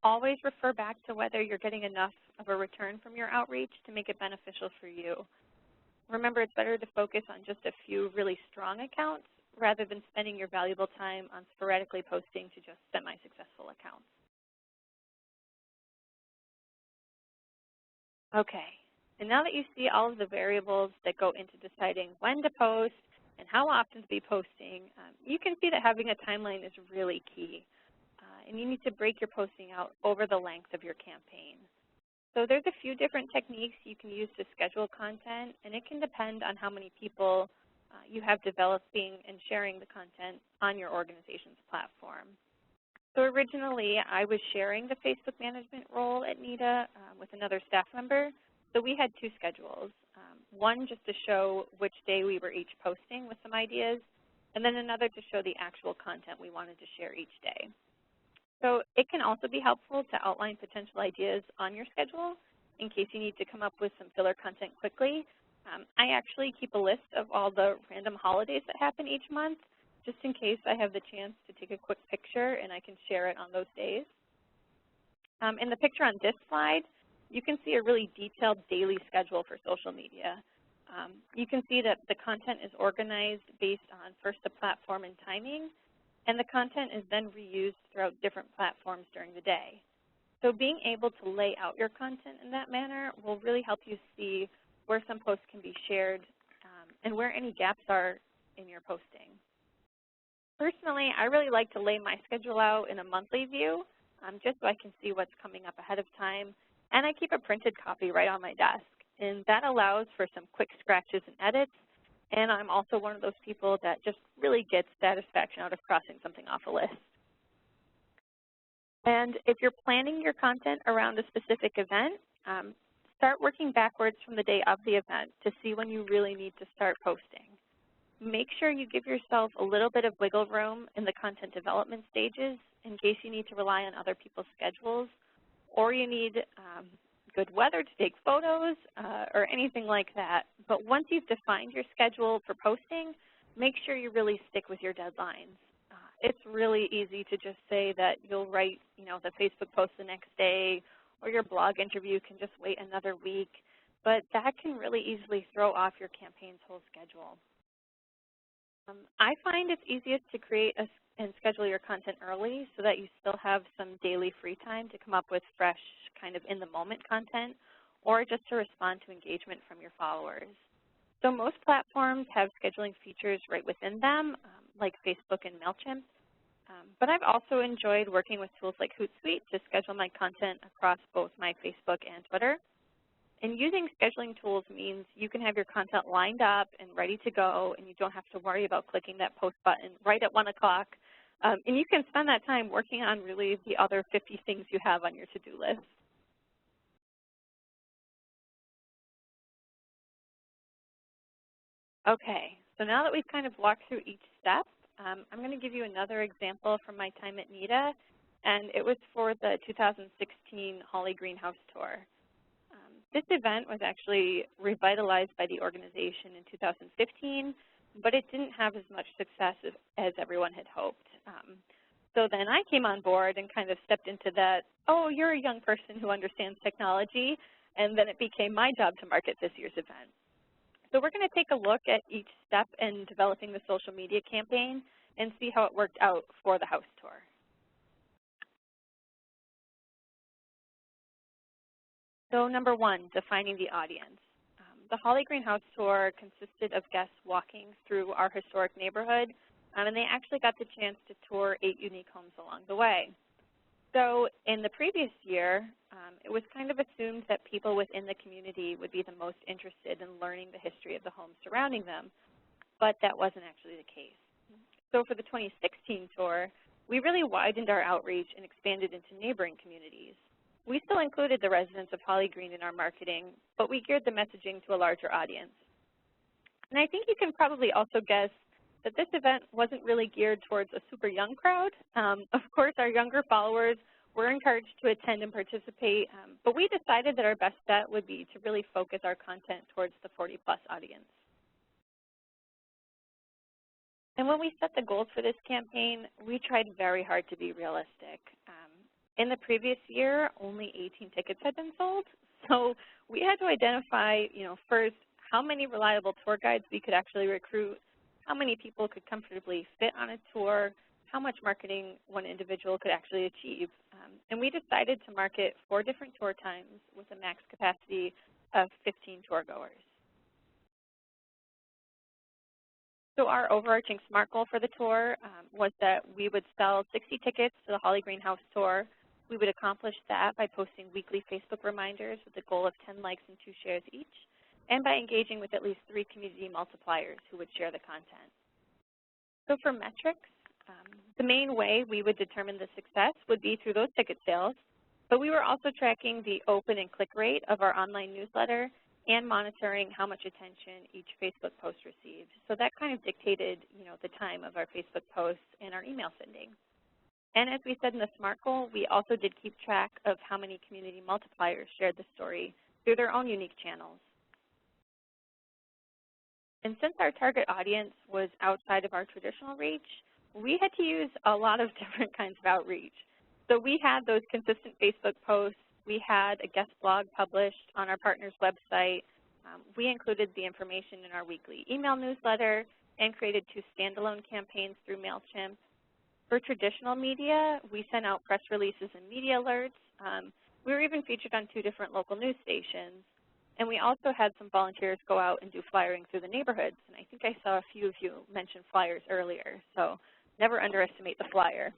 Always refer back to whether you're getting enough of a return from your outreach to make it beneficial for you. Remember, it's better to focus on just a few really strong accounts rather than spending your valuable time on sporadically posting to just semi-successful accounts. Okay, and now that you see all of the variables that go into deciding when to post and how often to be posting, you can see that having a timeline is really key. And you need to break your posting out over the length of your campaign. So there's a few different techniques you can use to schedule content, and it can depend on how many people you have developing and sharing the content on your organization's platform. So originally, I was sharing the Facebook management role at NIDA with another staff member. So we had 2 schedules, one just to show which day we were each posting with some ideas, and then another to show the actual content we wanted to share each day. So it can also be helpful to outline potential ideas on your schedule in case you need to come up with some filler content quickly. I actually keep a list of all the random holidays that happen each month, just in case I have the chance to take a quick picture and I can share it on those days. In the picture on this slide, you can see a really detailed daily schedule for social media. You can see that the content is organized based on first the platform and timing, and the content is then reused throughout different platforms during the day. So being able to lay out your content in that manner will really help you see where some posts can be shared and where any gaps are in your posting. Personally, I really like to lay my schedule out in a monthly view just so I can see what's coming up ahead of time, and I keep a printed copy right on my desk, and that allows for some quick scratches and edits. And I'm also one of those people that just really gets satisfaction out of crossing something off a list. And if you're planning your content around a specific event, start working backwards from the day of the event to see when you really need to start posting. Make sure you give yourself a little bit of wiggle room in the content development stages in case you need to rely on other people's schedules, or you need good weather to take photos or anything like that. But once you've defined your schedule for posting, make sure you really stick with your deadlines. It's really easy to just say that you'll write, the Facebook post the next day, or your blog interview can just wait another week, but that can really easily throw off your campaign's whole schedule. I find it's easiest to create and schedule your content early so that you still have some daily free time to come up with fresh, kind of in-the-moment content, or just to respond to engagement from your followers. So most platforms have scheduling features right within them, like Facebook and MailChimp. But I've also enjoyed working with tools like Hootsuite to schedule my content across both my Facebook and Twitter. And using scheduling tools means you can have your content lined up and ready to go, and you don't have to worry about clicking that post button right at 1 o'clock. And you can spend that time working on really the other 50 things you have on your to-do list. Okay, so now that we've kind of walked through each step, I'm going to give you another example from my time at NIDA, and it was for the 2016 Holly Greenhouse Tour. This event was actually revitalized by the organization in 2015, but it didn't have as much success as everyone had hoped. So then I came on board and kind of stepped into that, oh, you're a young person who understands technology, and then it became my job to market this year's event. So we're going to take a look at each step in developing the social media campaign and see how it worked out for the house tour. So number 1, defining the audience. the Holly Greenhouse tour consisted of guests walking through our historic neighborhood, and they actually got the chance to tour 8 unique homes along the way. So in the previous year, it was kind of assumed that people within the community would be the most interested in learning the history of the homes surrounding them, but that wasn't actually the case. So for the 2016 tour, we really widened our outreach and expanded into neighboring communities. We still included the residents of Holly Green in our marketing, but we geared the messaging to a larger audience. And I think you can probably also guess that this event wasn't really geared towards a super young crowd. Of course, our younger followers were encouraged to attend and participate, but we decided that our best bet would be to really focus our content towards the 40-plus audience. And when we set the goals for this campaign, we tried very hard to be realistic. In the previous year, only 18 tickets had been sold, so we had to identify, first, how many reliable tour guides we could actually recruit, how many people could comfortably fit on a tour, how much marketing one individual could actually achieve. And we decided to market 4 different tour times with a max capacity of 15 tour goers. So our overarching SMART goal for the tour was that we would sell 60 tickets to the Holly Greenhouse tour. We would accomplish that by posting weekly Facebook reminders with a goal of 10 likes and 2 shares each, and by engaging with at least 3 community multipliers who would share the content. So for metrics, the main way we would determine the success would be through those ticket sales, but we were also tracking the open and click rate of our online newsletter and monitoring how much attention each Facebook post received. So that kind of dictated, the time of our Facebook posts and our email sending. And as we said in the SMART goal, we also did keep track of how many community multipliers shared the story through their own unique channels. And since our target audience was outside of our traditional reach, we had to use a lot of different kinds of outreach. So we had those consistent Facebook posts. We had a guest blog published on our partner's website. We included the information in our weekly email newsletter and created 2 standalone campaigns through MailChimp. For traditional media, we sent out press releases and media alerts. We were even featured on 2 different local news stations. And we also had some volunteers go out and do flyering through the neighborhoods. And I think I saw a few of you mention flyers earlier, so never underestimate the flyer.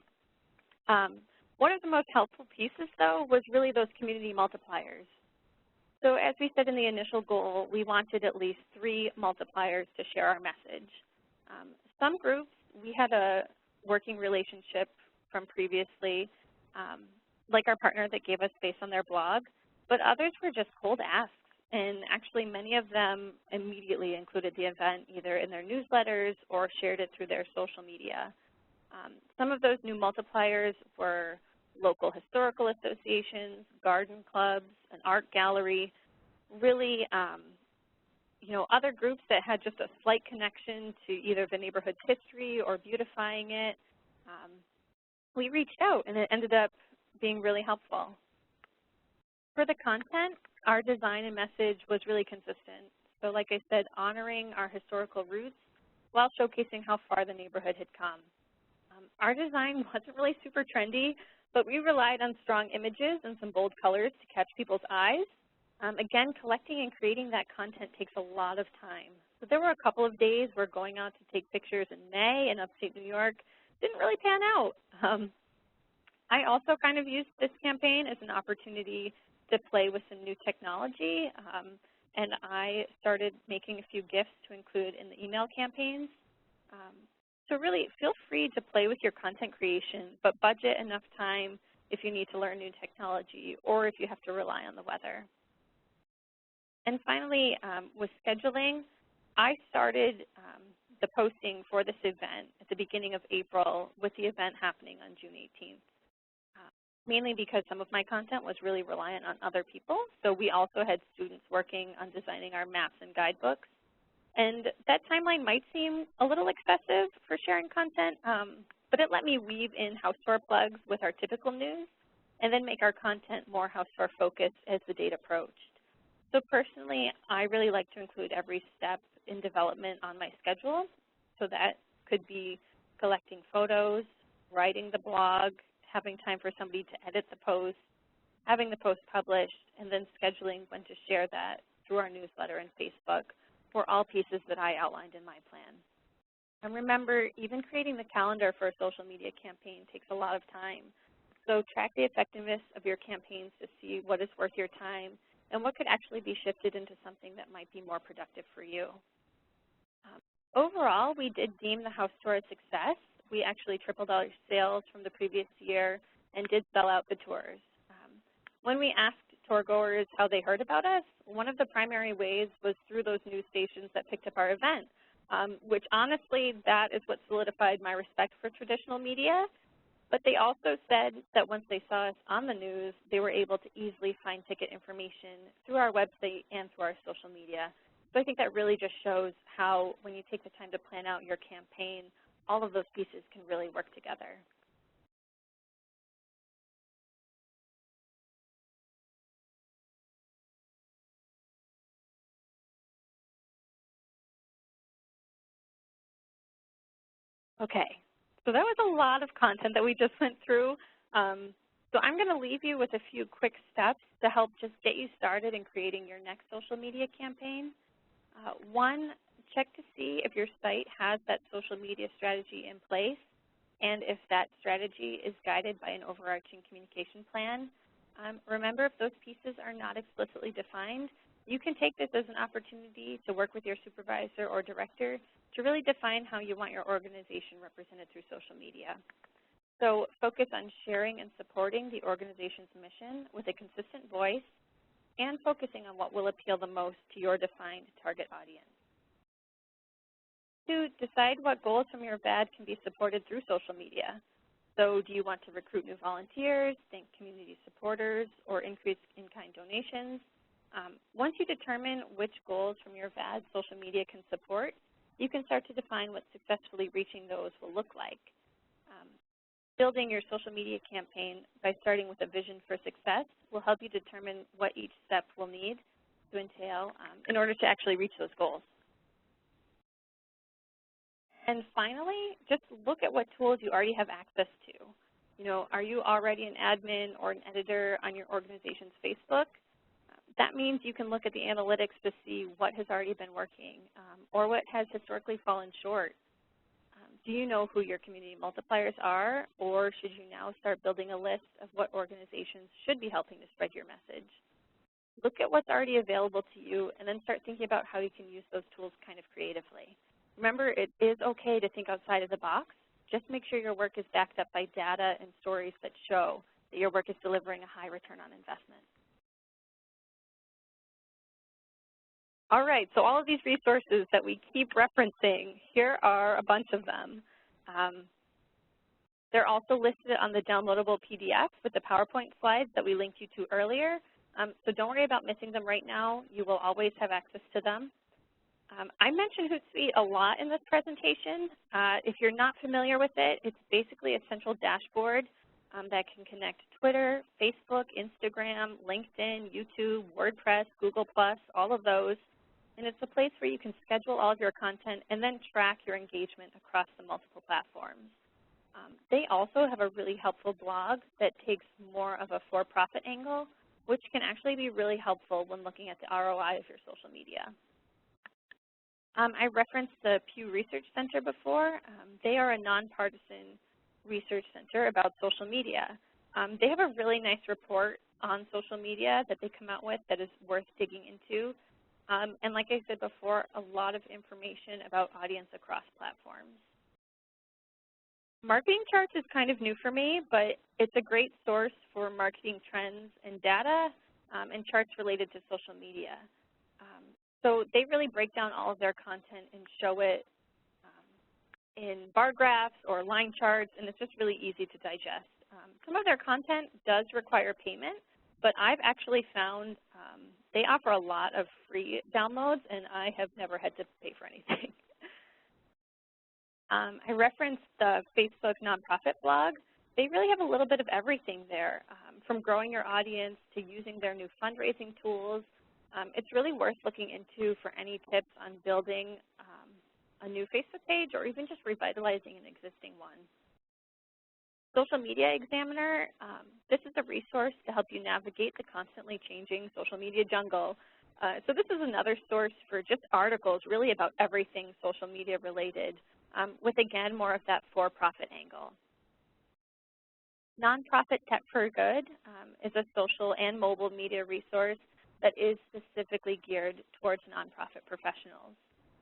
One of the most helpful pieces, though, was really those community multipliers. So as we said in the initial goal, we wanted at least 3 multipliers to share our message. Some groups, we had a working relationship from previously, like our partner that gave us space on their blog, but others were just cold asks. And actually many of them immediately included the event either in their newsletters or shared it through their social media. Some of those new multipliers were local historical associations, garden clubs, an art gallery, really other groups that had just a slight connection to either the neighborhood's history or beautifying it. We reached out and it ended up being really helpful. For the content, our design and message was really consistent. So like I said, honoring our historical roots while showcasing how far the neighborhood had come. Our design wasn't really super trendy, but we relied on strong images and some bold colors to catch people's eyes. Again, collecting and creating that content takes a lot of time. So there were a couple of days where going out to take pictures in May in upstate New York didn't really pan out. I also kind of used this campaign as an opportunity to play with some new technology, and I started making a few gifts to include in the email campaigns. So really feel free to play with your content creation, but budget enough time if you need to learn new technology or if you have to rely on the weather. And finally, with scheduling, I started the posting for this event at the beginning of April with the event happening on June 18th. Mainly because some of my content was really reliant on other people. So we also had students working on designing our maps and guidebooks. And that timeline might seem a little excessive for sharing content, but it let me weave in house tour plugs with our typical news and then make our content more house tour focused as the date approached. So personally, I really like to include every step in development on my schedule. So that could be collecting photos, writing the blog, having time for somebody to edit the post, having the post published, and then scheduling when to share that through our newsletter and Facebook for all pieces that I outlined in my plan. And remember, even creating the calendar for a social media campaign takes a lot of time. So track the effectiveness of your campaigns to see what is worth your time and what could actually be shifted into something that might be more productive for you. Overall, we did deem the house tour a success. We actually tripled our sales from the previous year and did sell out the tours. When we asked tour goers how they heard about us, one of the primary ways was through those news stations that picked up our event, which honestly, that is what solidified my respect for traditional media. But they also said that once they saw us on the news, they were able to easily find ticket information through our website and through our social media. So I think that really just shows how when you take the time to plan out your campaign, all of those pieces can really work together. Okay, so that was a lot of content that we just went through. So I'm going to leave you with a few quick steps to help just get you started in creating your next social media campaign. One, check to see if your site has that social media strategy in place and if that strategy is guided by an overarching communication plan. Remember, if those pieces are not explicitly defined, you can take this as an opportunity to work with your supervisor or director to really define how you want your organization represented through social media. So focus on sharing and supporting the organization's mission with a consistent voice and focusing on what will appeal the most to your defined target audience. 2, decide what goals from your VAD can be supported through social media. So do you want to recruit new volunteers, thank community supporters, or increase in-kind donations? Once you determine which goals from your VAD social media can support, you can start to define what successfully reaching those will look like. Building your social media campaign by starting with a vision for success will help you determine what each step will need to entail in order to actually reach those goals. And finally, just look at what tools you already have access to. You know, are you already an admin or an editor on your organization's Facebook? That means you can look at the analytics to see what has already been working or what has historically fallen short. Do you know who your community multipliers are, or should you now start building a list of what organizations should be helping to spread your message? Look at what's already available to you and then start thinking about how you can use those tools kind of creatively. Remember, it is okay to think outside of the box. Just make sure your work is backed up by data and stories that show that your work is delivering a high return on investment. All right, so all of these resources that we keep referencing, here are a bunch of them. They're also listed on the downloadable PDF with the PowerPoint slides that we linked you to earlier. So don't worry about missing them right now. You will always have access to them. I mentioned Hootsuite a lot in this presentation. If you're not familiar with it, it's basically a central dashboard that can connect Twitter, Facebook, Instagram, LinkedIn, YouTube, WordPress, Google+, all of those. And it's a place where you can schedule all of your content and then track your engagement across the multiple platforms. They also have a really helpful blog that takes more of a for-profit angle, which can actually be really helpful when looking at the ROI of your social media. I referenced the Pew Research Center before. They are a nonpartisan research center about social media. They have a really nice report on social media that they come out with that is worth digging into. And like I said before, a lot of information about audience across platforms. Marketing charts is kind of new for me, but it's a great source for marketing trends and data and charts related to social media. So they really break down all of their content and show it in bar graphs or line charts, and it's just really easy to digest. Some of their content does require payment, but I've actually found they offer a lot of free downloads, and I have never had to pay for anything. I referenced the Facebook nonprofit blog. They really have a little bit of everything there, from growing your audience to using their new fundraising tools. It's really worth looking into for any tips on building a new Facebook page or even just revitalizing an existing one. Social Media Examiner, this is a resource to help you navigate the constantly changing social media jungle. So this is another source for just articles really about everything social media related, with, again, more of that for-profit angle. Nonprofit Tech for Good is a social and mobile media resource that is specifically geared towards nonprofit professionals.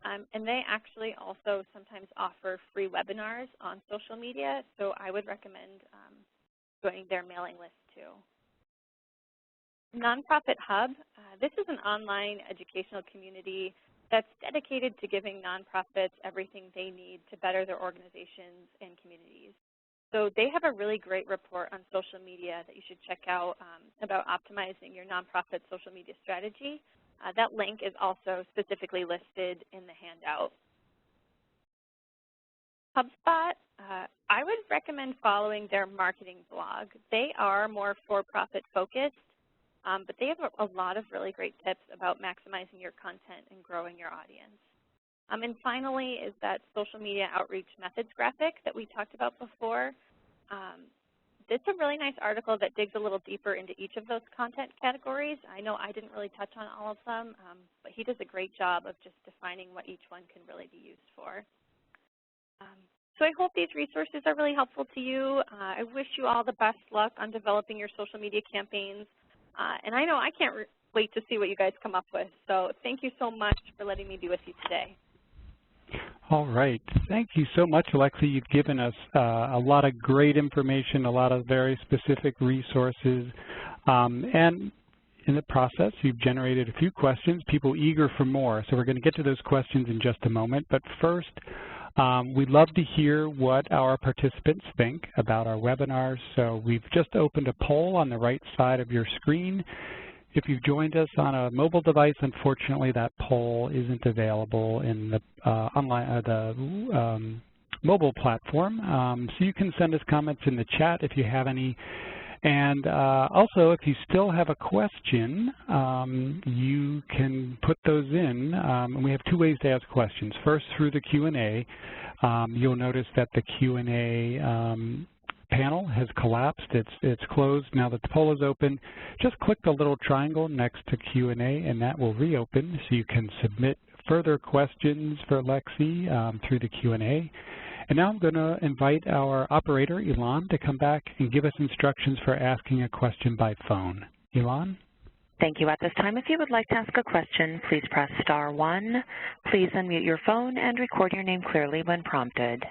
And they actually also sometimes offer free webinars on social media, so I would recommend joining their mailing list too. Nonprofit Hub, this is an online educational community that's dedicated to giving nonprofits everything they need to better their organizations and communities. So they have a really great report on social media that you should check out about optimizing your nonprofit social media strategy. That link is also specifically listed in the handout. HubSpot, I would recommend following their marketing blog. They are more for-profit focused, but they have a lot of really great tips about maximizing your content and growing your audience. And finally is that social media outreach methods graphic that we talked about before. This is a really nice article that digs a little deeper into each of those content categories. I know I didn't really touch on all of them, but he does a great job of just defining what each one can really be used for. So I hope these resources are really helpful to you. I wish you all the best luck on developing your social media campaigns. And I know I can't wait to see what you guys come up with. So thank you so much for letting me be with you today. All right. Thank you so much, Lexie. You've given us a lot of great information, a lot of very specific resources. And in the process, you've generated a few questions, people eager for more. So we're going to get to those questions in just a moment. But first, we'd love to hear what our participants think about our webinars. So we've just opened a poll on the right side of your screen. If you've joined us on a mobile device, unfortunately that poll isn't available in the mobile platform. So you can send us comments in the chat if you have any. And also, if you still have a question, you can put those in. And we have two ways to ask questions. First, through the Q&A. You'll notice that the Q&A panel has collapsed. It's closed now that the poll is open. Just click the little triangle next to Q&A, and that will reopen, so you can submit further questions for Lexie through the Q&A. And now I'm going to invite our operator, Elan, to come back and give us instructions for asking a question by phone. Elan? Thank you. At this time, if you would like to ask a question, please press *1. Please unmute your phone and record your name clearly when prompted.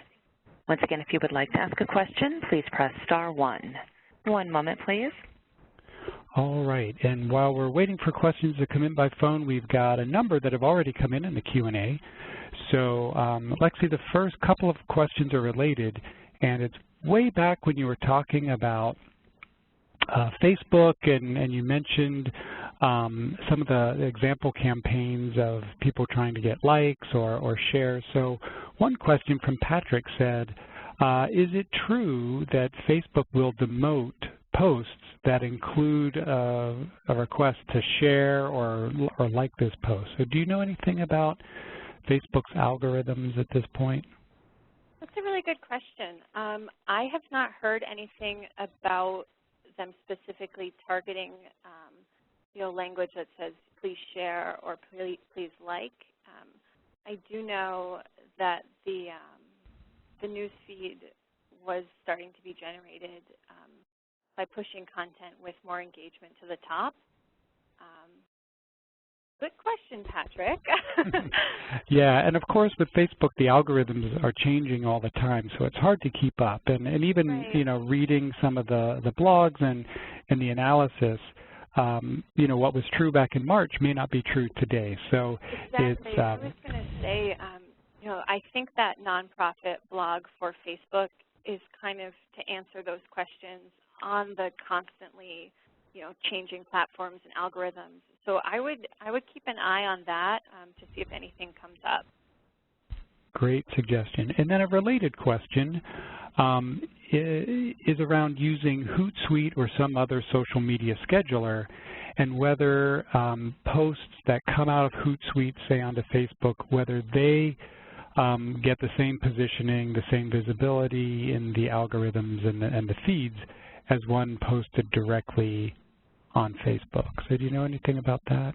Once again, if you would like to ask a question, please press *1. One moment, please. All right. And while we're waiting for questions to come in by phone, we've got a number that have already come in the Q&A. So, Lexie, the first couple of questions are related, and it's way back when you were talking about Facebook, and you mentioned some of the example campaigns of people trying to get likes or shares. So one question from Patrick said, is it true that Facebook will demote posts that include a request to share or like this post? So do you know anything about Facebook's algorithms at this point? That's a really good question. I have not heard anything about them specifically targeting language that says please share or please like. I do know that the news feed was starting to be generated by pushing content with more engagement to the top. Good question, Patrick. Yeah, and of course with Facebook, the algorithms are changing all the time, so it's hard to keep up. And even right. Reading some of the blogs and the analysis, what was true back in March may not be true today. So exactly. It's. I was going to say, I think that nonprofit blog for Facebook is kind of to answer those questions on the constantly changing platforms and algorithms. So I would keep an eye on that to see if anything comes up. Great suggestion. And then a related question is around using Hootsuite or some other social media scheduler, and whether posts that come out of Hootsuite, say onto Facebook, whether they get the same positioning, the same visibility in the algorithms and the feeds as one posted directly on Facebook. So do you know anything about that?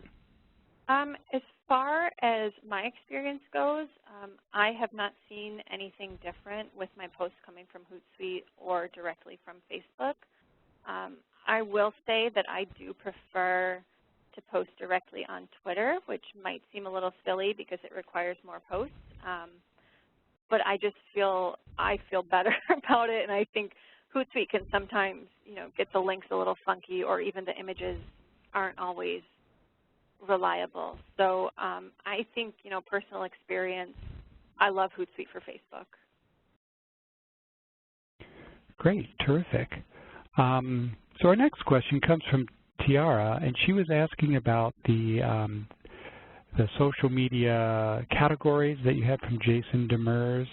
As far as my experience goes, I have not seen anything different with my posts coming from Hootsuite or directly from Facebook. I will say that I do prefer to post directly on Twitter, which might seem a little silly because it requires more posts. But I just feel better about it, and I think Hootsuite can sometimes, get the links a little funky, or even the images aren't always reliable. So I think, personal experience, I love Hootsuite for Facebook. Great, terrific. So our next question comes from Tiara, and she was asking about the social media categories that you had from Jason Demers.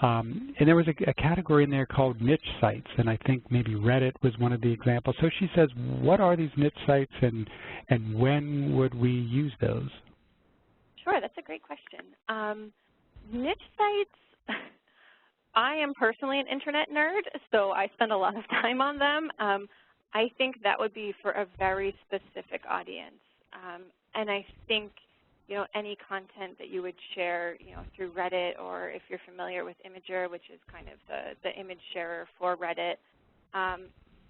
And there was a category in there called niche sites, and I think maybe Reddit was one of the examples. So she says, what are these niche sites, and when would we use those? Sure, that's a great question. Niche sites, I am personally an internet nerd, so I spend a lot of time on them. I think that would be for a very specific audience. And I think, any content that you would share, through Reddit, or if you're familiar with Imager, which is kind of the image sharer for Reddit,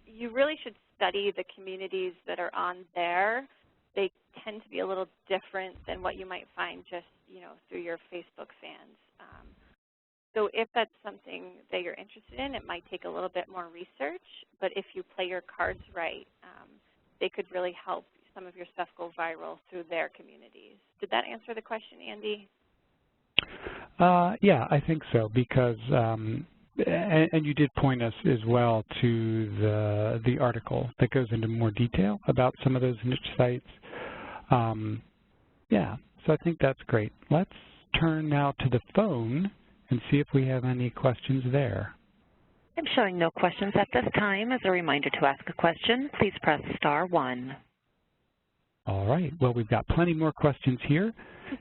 you really should study the communities that are on there. They tend to be a little different than what you might find just, through your Facebook fans. So if that's something that you're interested in, it might take a little bit more research, but if you play your cards right, they could really help some of your stuff go viral through their communities. Did that answer the question, Andy? Yeah, I think so, because, and you did point us as well to the article that goes into more detail about some of those niche sites. Yeah, so I think that's great. Let's turn now to the phone and see if we have any questions there. I'm showing no questions at this time. As a reminder, to ask a question, please press *1. All right. Well, we've got plenty more questions here.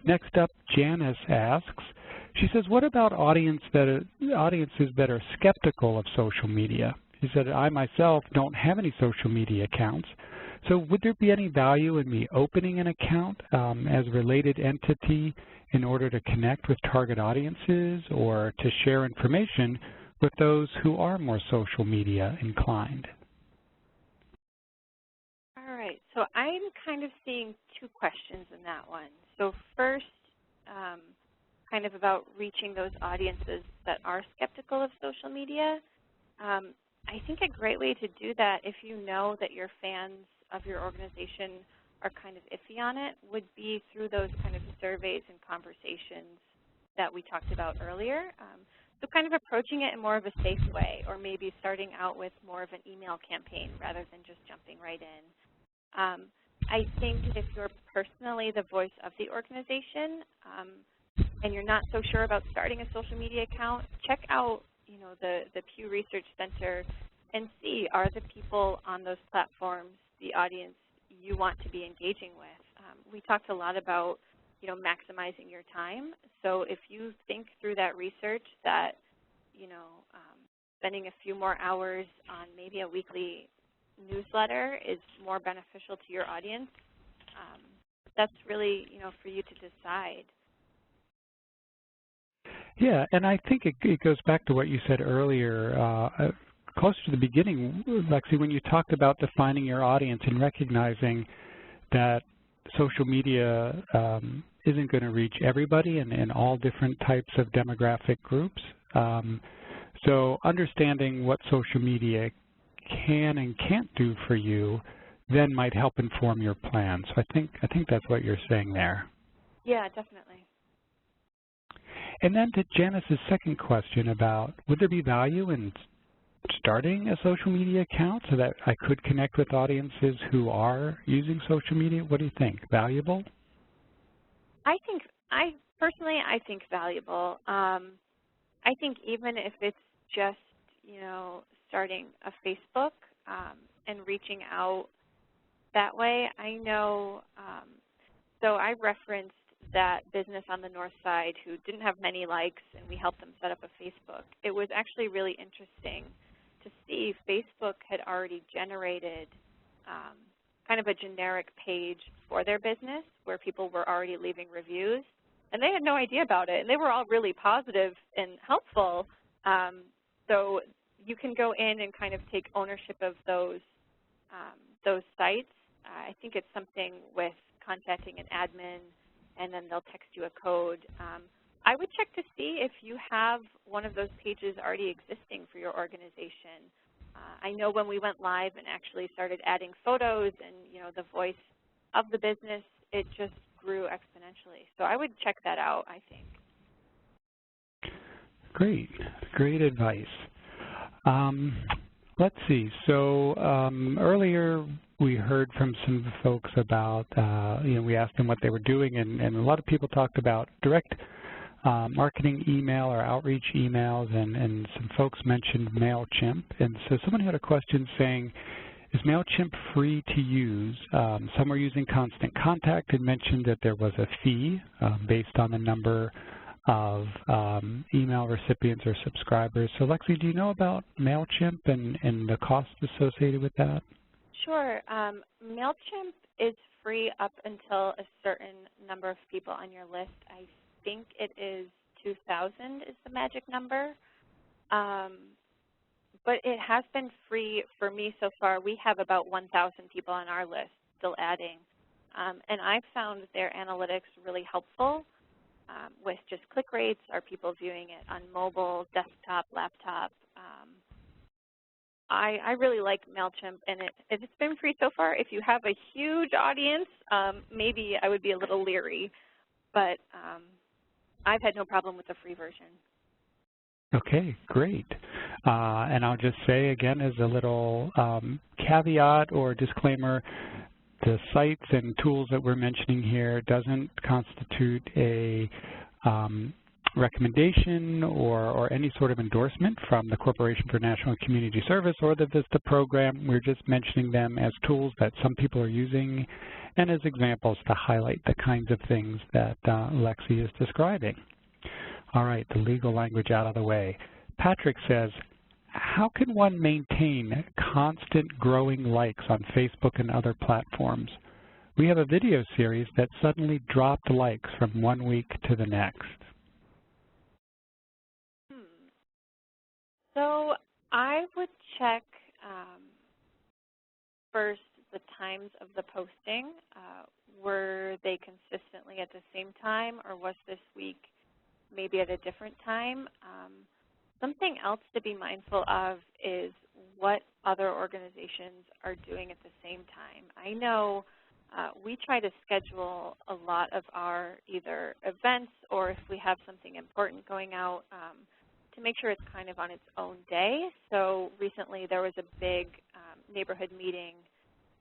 Next up, Janice asks, she says, what about audiences that are skeptical of social media? She said, I myself don't have any social media accounts. So would there be any value in me opening an account as a related entity in order to connect with target audiences or to share information with those who are more social media inclined? All right, so I'm kind of seeing two questions in that one. So first, kind of about reaching those audiences that are skeptical of social media. I think a great way to do that, if you know that your fans of your organization are kind of iffy on it, would be through those kind of surveys and conversations that we talked about earlier. So kind of approaching it in more of a safe way, or maybe starting out with more of an email campaign rather than just jumping right in. I think if you're personally the voice of the organization and you're not so sure about starting a social media account, check out the Pew Research Center and see, are the people on those platforms the audience you want to be engaging with. We talked a lot about maximizing your time. So if you think through that research that spending a few more hours on maybe a weekly newsletter is more beneficial to your audience, that's really for you to decide. Yeah, and I think it goes back to what you said earlier, close to the beginning, Lexie, when you talked about defining your audience and recognizing that social media isn't going to reach everybody and all different types of demographic groups. So understanding what social media can and can't do for you then might help inform your plan. So I think that's what you're saying there. Yeah, definitely. And then to Janice's second question about, would there be value in starting a social media account so that I could connect with audiences who are using social media? What do you think? Valuable? I personally think valuable. I think even if it's just, starting a Facebook and reaching out that way. I know, so I referenced that business on the north side who didn't have many likes, and we helped them set up a Facebook. It was actually really interesting to see Facebook had already generated kind of a generic page for their business where people were already leaving reviews, and they had no idea about it, and they were all really positive and helpful. So you can go in and kind of take ownership of those sites. I think it's something with contacting an admin, and then they'll text you a code. I would check to see if you have one of those pages already existing for your organization. I know when we went live and actually started adding photos and, you know, the voice of the business, it just grew exponentially. So I would check that out, I think. Great. Great advice. Let's see. So earlier we heard from some folks about, you know, we asked them what they were doing, and a lot of people talked about direct marketing email or outreach emails, and some folks mentioned MailChimp. And so someone had a question saying, is MailChimp free to use? Some were using Constant Contact and mentioned that there was a fee based on the number of email recipients or subscribers. So Lexie, do you know about MailChimp and the cost associated with that? Sure. MailChimp is free up until a certain number of people on your list. I think it is 2,000 is the magic number. But it has been free for me so far. We have about 1,000 people on our list, still adding. And I've found their analytics really helpful with just click rates. Are people viewing it on mobile, desktop, laptop? I really like MailChimp, and if it's been free so far, if you have a huge audience, maybe I would be a little leery. But I've had no problem with the free version. Okay, great. And I'll just say again as a little caveat or disclaimer, the sites and tools that we're mentioning here doesn't constitute a recommendation or any sort of endorsement from the Corporation for National Community Service or the VISTA program. We're just mentioning them as tools that some people are using and as examples to highlight the kinds of things that Lexie is describing. All right, the legal language out of the way. Patrick says, how can one maintain constant growing likes on Facebook and other platforms? We have a video series that suddenly dropped likes from one week to the next. So I would check first the times of the posting. Were they consistently at the same time, or was this week maybe at a different time? Something else to be mindful of is what other organizations are doing at the same time. I know we try to schedule a lot of our either events or if we have something important going out to make sure it's kind of on its own day. So recently there was a big neighborhood meeting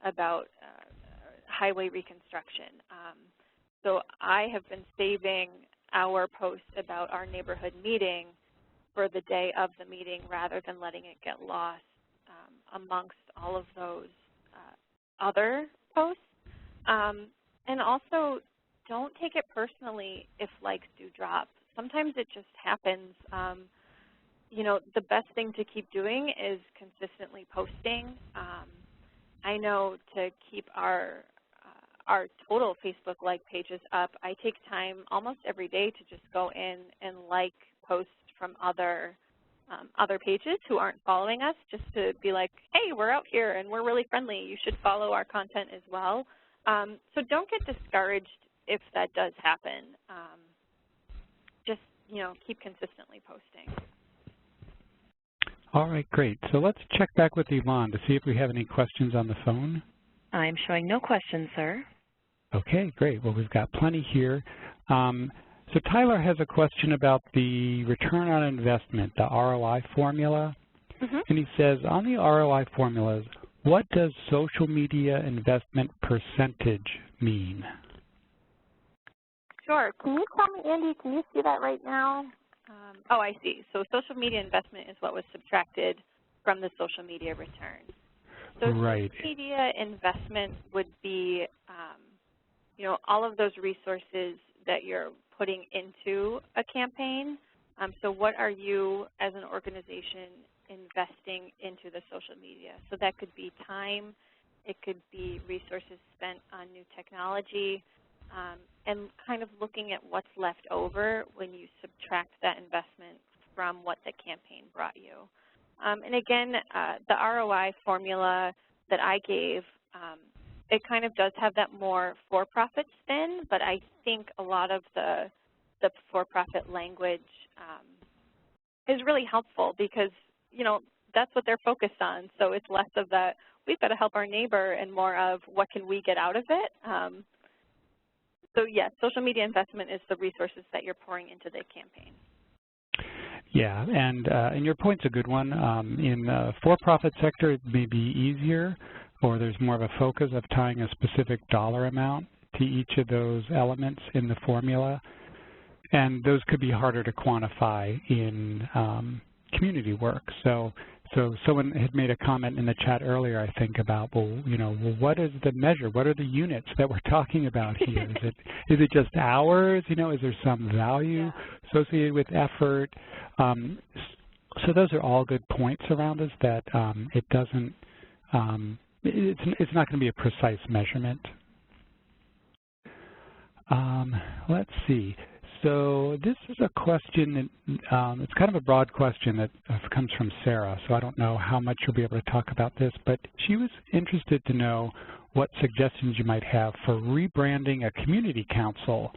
about highway reconstruction. So I have been saving our post about our neighborhood meeting for the day of the meeting rather than letting it get lost amongst all of those other posts. And also, don't take it personally if likes do drop. Sometimes it just happens. You know, the best thing to keep doing is consistently posting. I know to keep our total Facebook like pages up, I take time almost every day to just go in and like posts from other pages who aren't following us, just to be like, hey, we're out here and we're really friendly. You should follow our content as well. So don't get discouraged if that does happen. Just, you know, keep consistently posting. All right, great. So let's check back with Yvonne to see if we have any questions on the phone. I'm showing no questions, sir. Okay, great. Well, we've got plenty here. So Tyler has a question about the return on investment, the ROI formula. And he says, on the ROI formulas, what does social media investment percentage mean? Sure. Can you tell me, Andy, can you see that right now? Oh, I see. So social media investment is what was subtracted from the social media return. So right. Social media investment would be, you know, all of those resources that you're putting into a campaign. So what are you, as an organization, investing into the social media? So that could be time, It could be resources spent on new technology, and kind of looking at what's left over when you subtract that investment from what the campaign brought you. And again, the ROI formula that I gave, it kind of does have that more for-profit spin, but I think a lot of the for-profit language is really helpful because, you know, that's what they're focused on. So it's less of that, we've got to help our neighbor, and more of what can we get out of it. So yes, social media investment is the resources that you're pouring into the campaign. Yeah, and your point's a good one. In the for-profit sector, it may be easier, or there's more of a focus of tying a specific dollar amount to each of those elements in the formula, and those could be harder to quantify in community work. So someone had made a comment in the chat earlier, I think, about, well, you know, well, what is the measure? What are the units that we're talking about here? Is it just hours? You know, is there some value associated with effort? So those are all good points around us that it doesn't, it's not going to be a precise measurement. Let's see. So this is a question that, it's kind of a broad question that comes from Sarah, so I don't know how much you'll be able to talk about this, but she was interested to know what suggestions you might have for rebranding a community council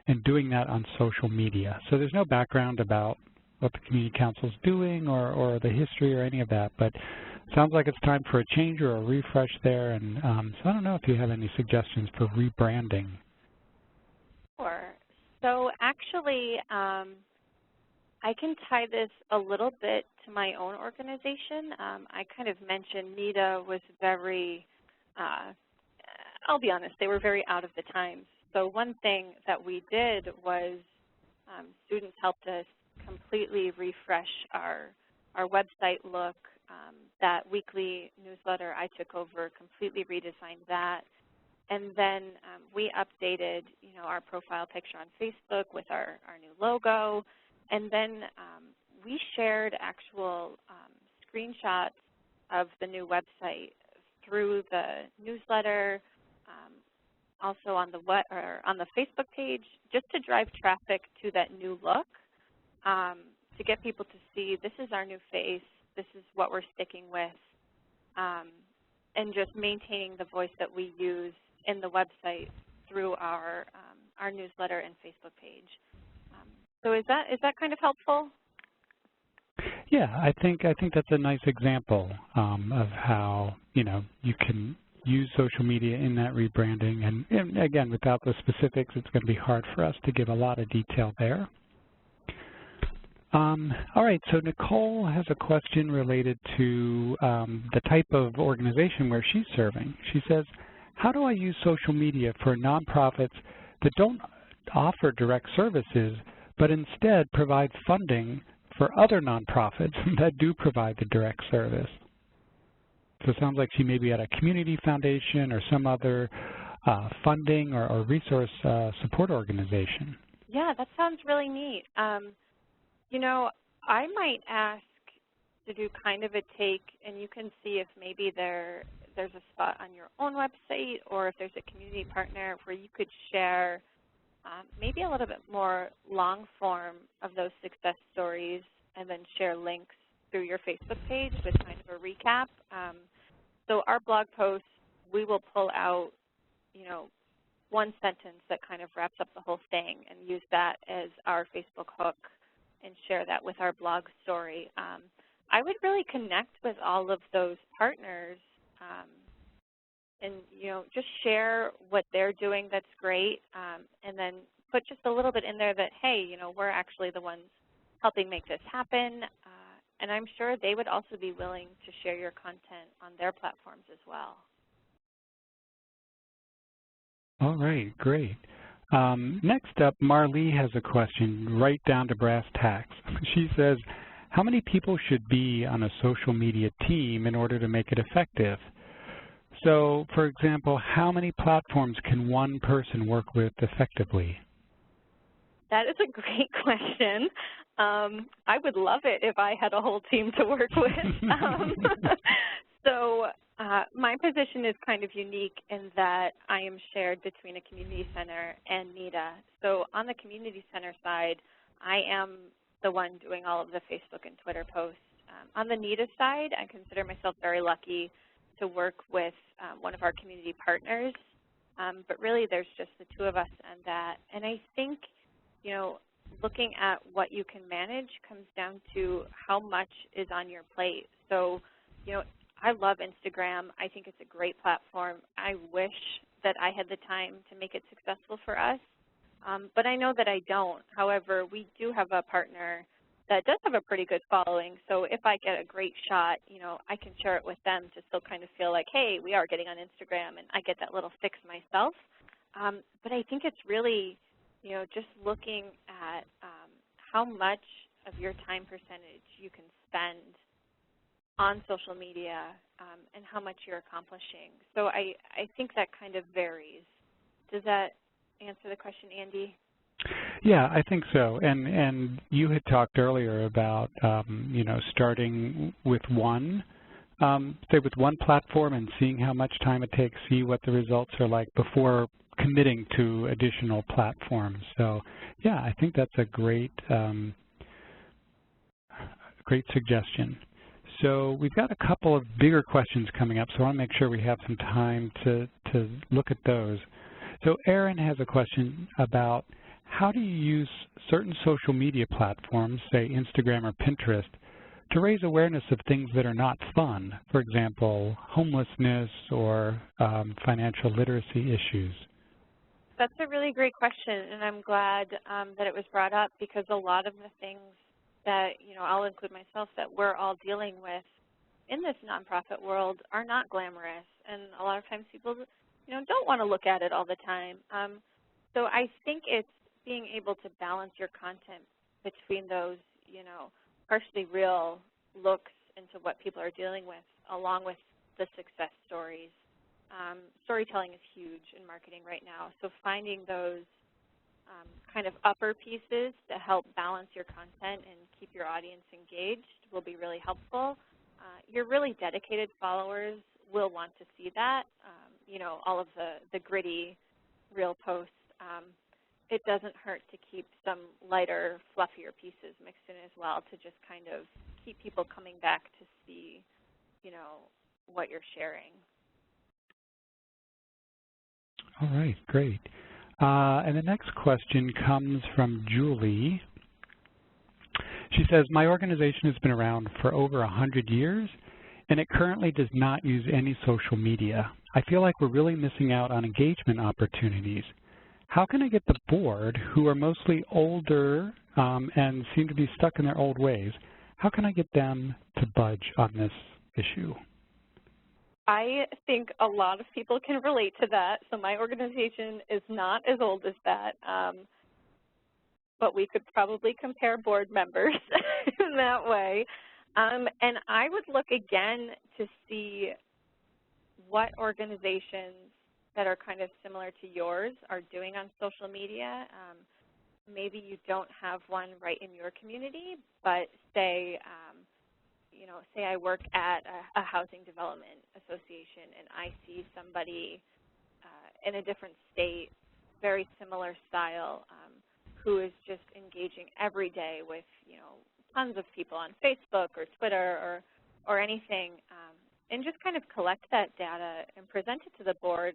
and doing that on social media. So there's no background about what the community council is doing or the history or any of that, but it sounds like it's time for a change or a refresh there, and so I don't know if you have any suggestions for rebranding. Sure. So actually, I can tie this a little bit to my own organization. I kind of mentioned NIDA was very, I'll be honest, they were very out of the times. So one thing that we did was students helped us completely refresh our website look. That weekly newsletter I took over, completely redesigned that. And then we updated, you know, our profile picture on Facebook with our new logo. And then we shared actual screenshots of the new website through the newsletter, also on the Facebook page, just to drive traffic to that new look, to get people to see this is our new face, this is what we're sticking with, and just maintaining the voice that we use in the website through our newsletter and Facebook page. So is that kind of helpful? Yeah, I think that's a nice example of how, you know, you can use social media in that rebranding. And again, without the specifics, it's going to be hard for us to give a lot of detail there. All right, so Nicole has a question related to the type of organization where she's serving. She says, how do I use social media for nonprofits that don't offer direct services, but instead provide funding for other nonprofits that do provide the direct service? So it sounds like she may be at a community foundation or some other funding or resource support organization. Yeah, that sounds really neat. You know, I might ask to do kind of a take, and you can see if maybe there's a spot on your own website, or if there's a community partner where you could share maybe a little bit more long form of those success stories, and then share links through your Facebook page with kind of a recap. So our blog posts, we will pull out, you know, one sentence that kind of wraps up the whole thing and use that as our Facebook hook and share that with our blog story. I would really connect with all of those partners and, you know, just share what they're doing that's great, and then put just a little bit in there that, hey, you know, we're actually the ones helping make this happen, and I'm sure they would also be willing to share your content on their platforms as well. All right, great. Next up, Marlee has a question right down to brass tacks. She says, how many people should be on a social media team in order to make it effective? So, for example, how many platforms can one person work with effectively? That is a great question. I would love it if I had a whole team to work with. So My position is kind of unique in that I am shared between a community center and NEDA. So on the community center side, I am the one doing all of the Facebook and Twitter posts. On the NEDA side, I consider myself very lucky to work with one of our community partners, but really there's just the two of us and that. And I think, you know, looking at what you can manage comes down to how much is on your plate. So, you know, I love Instagram. I think it's a great platform. I wish that I had the time to make it successful for us, but I know that I don't. However, we do have a partner that does have a pretty good following, so if I get a great shot, you know, I can share it with them to still kind of feel like, hey, we are getting on Instagram, and I get that little fix myself. But I think it's really, you know, just looking at how much of your time percentage you can spend on social media and how much you're accomplishing. So I think that kind of varies. Does that answer the question, Andy? Yeah, I think so. And you had talked earlier about, you know, starting with one, say with one platform and seeing how much time it takes, see what the results are like before committing to additional platforms. So, yeah, I think that's a great, great suggestion. So we've got a couple of bigger questions coming up, so I want to make sure we have some time to look at those. So Erin has a question about how do you use certain social media platforms, say Instagram or Pinterest, to raise awareness of things that are not fun, for example, homelessness or financial literacy issues? That's a really great question, and I'm glad that it was brought up, because a lot of the things that, you know, I'll include myself, that we're all dealing with in this nonprofit world are not glamorous, and a lot of times people, you know, don't want to look at it all the time. So I think it's being able to balance your content between those, you know, partially real looks into what people are dealing with, along with the success stories. Storytelling is huge in marketing right now, so finding those kind of upper pieces to help balance your content and keep your audience engaged will be really helpful. Your really dedicated followers will want to see that, you know, all of the gritty, real posts. It doesn't hurt to keep some lighter, fluffier pieces mixed in as well to just kind of keep people coming back to see, you know, what you're sharing. All right, great. And the next question comes from Julie. She says, my organization has been around for over 100 years, and it currently does not use any social media. I feel like we're really missing out on engagement opportunities. How can I get the board, who are mostly older and seem to be stuck in their old ways, how can I get them to budge on this issue? I think a lot of people can relate to that. So my organization is not as old as that, but we could probably compare board members in that way. And I would look again to see what organizations that are kind of similar to yours are doing on social media. Maybe you don't have one right in your community, but say, you know, say I work at a housing development association and I see somebody in a different state, very similar style, who is just engaging every day with, you know, tons of people on Facebook or Twitter or anything, and just kind of collect that data and present it to the board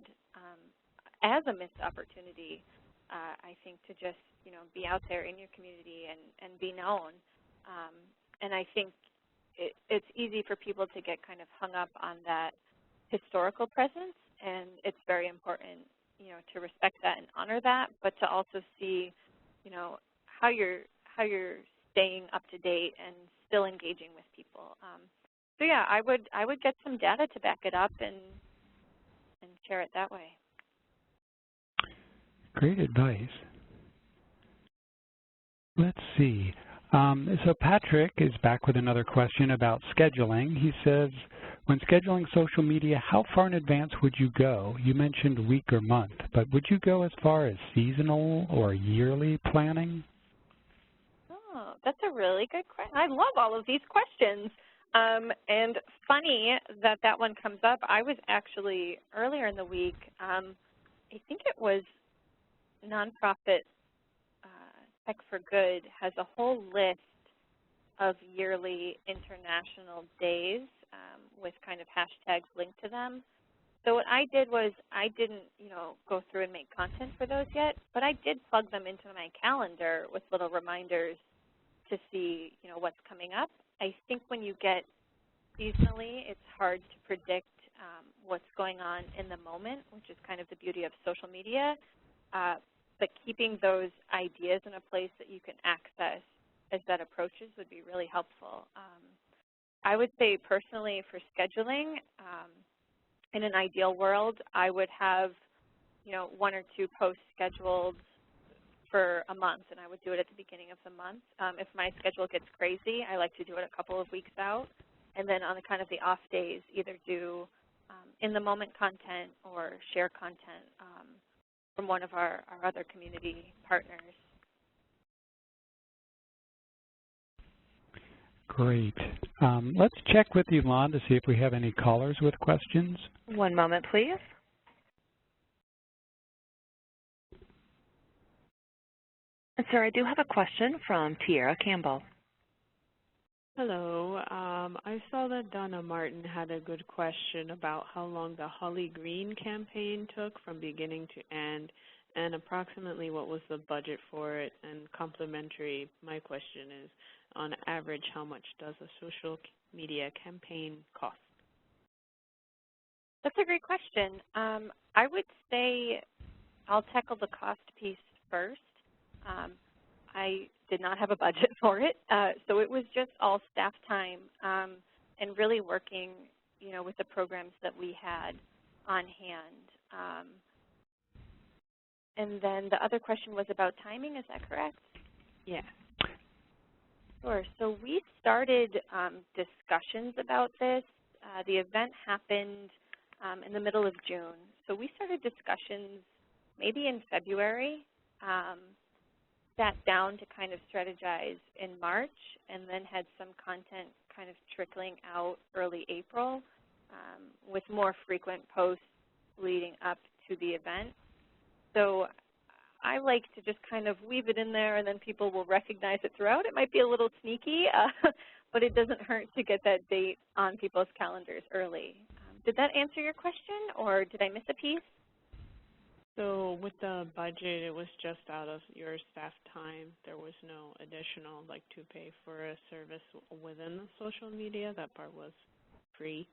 as a missed opportunity, I think, to just, you know, be out there in your community and be known. And I think it's easy for people to get kind of hung up on that historical presence, and it's very important, you know, to respect that and honor that, but to also see, you know, how you're staying up to date and still engaging with people. So yeah, I would get some data to back it up and share it that way. Great advice. Let's see. So Patrick is back with another question about scheduling. He says, when scheduling social media, how far in advance would you go? You mentioned week or month, but would you go as far as seasonal or yearly planning? Oh, that's a really good question. I love all of these questions. And funny that that one comes up. I was actually, earlier in the week, I think it was nonprofit Tech for Good has a whole list of yearly international days with kind of hashtags linked to them. So what I did was I didn't, go through and make content for those yet, but I did plug them into my calendar with little reminders to see, what's coming up. I think when you get seasonally, it's hard to predict what's going on in the moment, which is kind of the beauty of social media. But keeping those ideas in a place that you can access as that approaches would be really helpful. I would say personally for scheduling, in an ideal world, I would have, 1 or 2 posts scheduled for a month, and I would do it at the beginning of the month. If my schedule gets crazy, I like to do it a couple of weeks out, and then on the kind of the off days, either do in-the-moment content or share content from one of our other community partners. Great. Let's check with Yvonne to see if we have any callers with questions. One moment, please. And sir, I do have a question from Tiara Campbell. Hello. I saw that Donna Martin had a good question about how long the Holly Green campaign took from beginning to end, and approximately what was the budget for it. And complimentary, my question is, on average, how much does a social media campaign cost? That's a great question. I would say I'll tackle the cost piece first. I did not have a budget for it, so it was just all staff time and really working, with the programs that we had on hand. And then the other question was about timing, is that correct? Yeah. Sure. So we started discussions about this. The event happened in the middle of June. So we started discussions maybe in February, sat down to kind of strategize in March, and then had some content kind of trickling out early April with more frequent posts leading up to the event. So I like to just kind of weave it in there, and then people will recognize it throughout. It might be a little sneaky, but it doesn't hurt to get that date on people's calendars early. Did that answer your question, or did I miss a piece? So with the budget, it was just out of your staff time. There was no additional, to pay for a service within the social media. That part was free.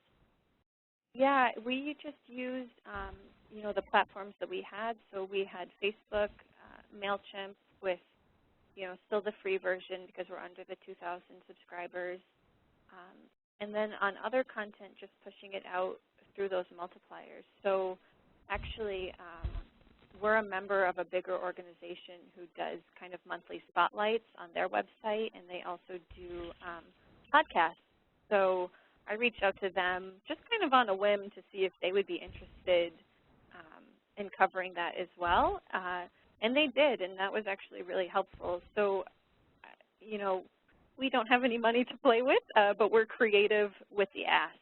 Yeah, we just used, the platforms that we had. So we had Facebook, MailChimp with, still the free version because we're under the 2,000 subscribers. And then on other content, just pushing it out through those multipliers. So actually, we're a member of a bigger organization who does kind of monthly spotlights on their website, and they also do podcasts. So I reached out to them just kind of on a whim to see if they would be interested in covering that as well. And they did, and that was actually really helpful. So, we don't have any money to play with, but we're creative with the asks.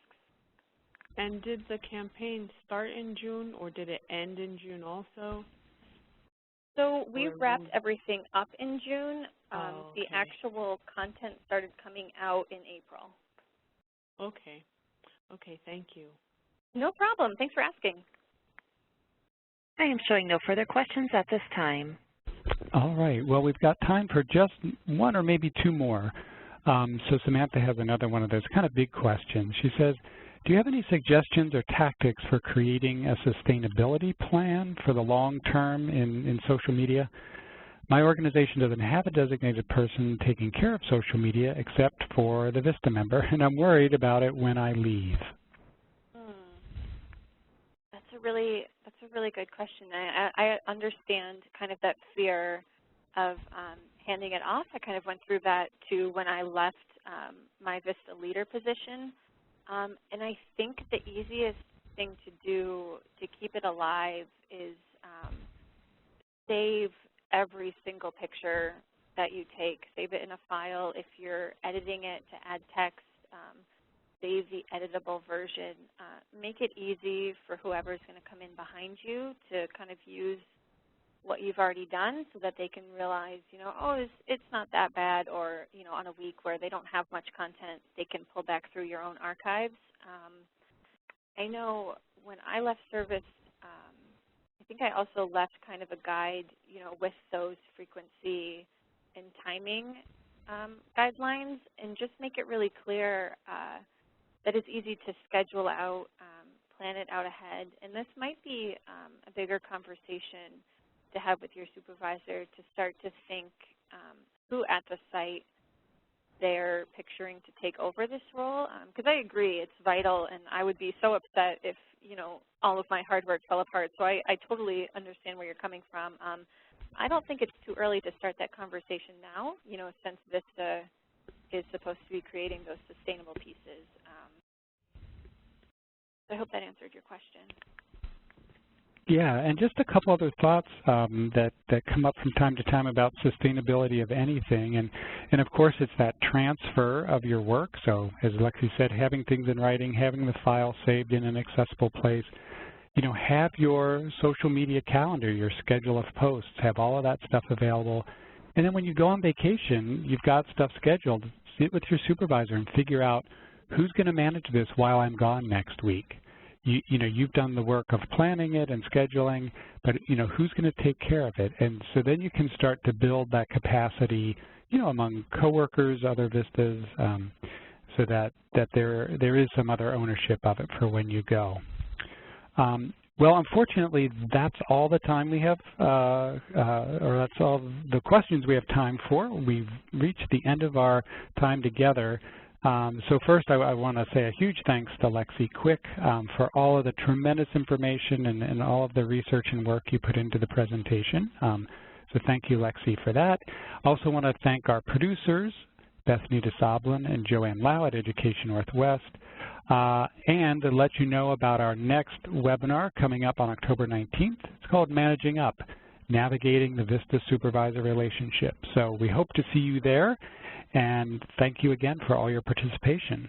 And did the campaign start in June, or did it end in June also? So we wrapped everything up in June. Okay. The actual content started coming out in April. Okay. Okay, thank you. No problem. Thanks for asking. I am showing no further questions at this time. All right. Well, we've got time for just one or maybe two more. So Samantha has another one of those kind of big questions. She says, do you have any suggestions or tactics for creating a sustainability plan for the long term in social media? My organization doesn't have a designated person taking care of social media except for the VISTA member, and I'm worried about it when I leave. That's a really good question. I understand kind of that fear of handing it off. I kind of went through that too when I left my VISTA leader position. And I think the easiest thing to do to keep it alive is save every single picture that you take. Save it in a file. If you're editing it to add text, save the editable version. Make it easy for whoever's going to come in behind you to kind of use what you've already done so that they can realize, you know, oh, it's not that bad, or, you know, on a week where they don't have much content, they can pull back through your own archives. I know when I left service, I think I also left kind of a guide, you know, with those frequency and timing guidelines, and just make it really clear that it's easy to schedule out, plan it out ahead. And this might be a bigger conversation to have with your supervisor, to start to think who at the site they're picturing to take over this role. Because I agree, it's vital, and I would be so upset if, you know, all of my hard work fell apart. So I totally understand where you're coming from. I don't think it's too early to start that conversation now, you know, since Vista is supposed to be creating those sustainable pieces. So I hope that answered your question. Yeah, and just a couple other thoughts that come up from time to time about sustainability of anything. And of course, it's that transfer of your work. So as Lexie said, having things in writing, having the file saved in an accessible place. You know, have your social media calendar, your schedule of posts, have all of that stuff available. And then when you go on vacation, you've got stuff scheduled. Sit with your supervisor and figure out who's going to manage this while I'm gone next week. You know, you've done the work of planning it and scheduling, but, you know, who's going to take care of it? And so then you can start to build that capacity, you know, among coworkers, other Vistas, so that there is some other ownership of it for when you go. Well, unfortunately, that's all the time we have, or that's all the questions we have time for. We've reached the end of our time together. So first, I want to say a huge thanks to Lexie Quick for all of the tremendous information and all of the research and work you put into the presentation. So thank you, Lexie, for that. I also want to thank our producers, Bethany DeSoblin and Joanne Lau at Education Northwest, and to let you know about our next webinar coming up on October 19th. It's called Managing Up, Navigating the Vista Supervisor Relationship. So we hope to see you there, and thank you again for all your participation.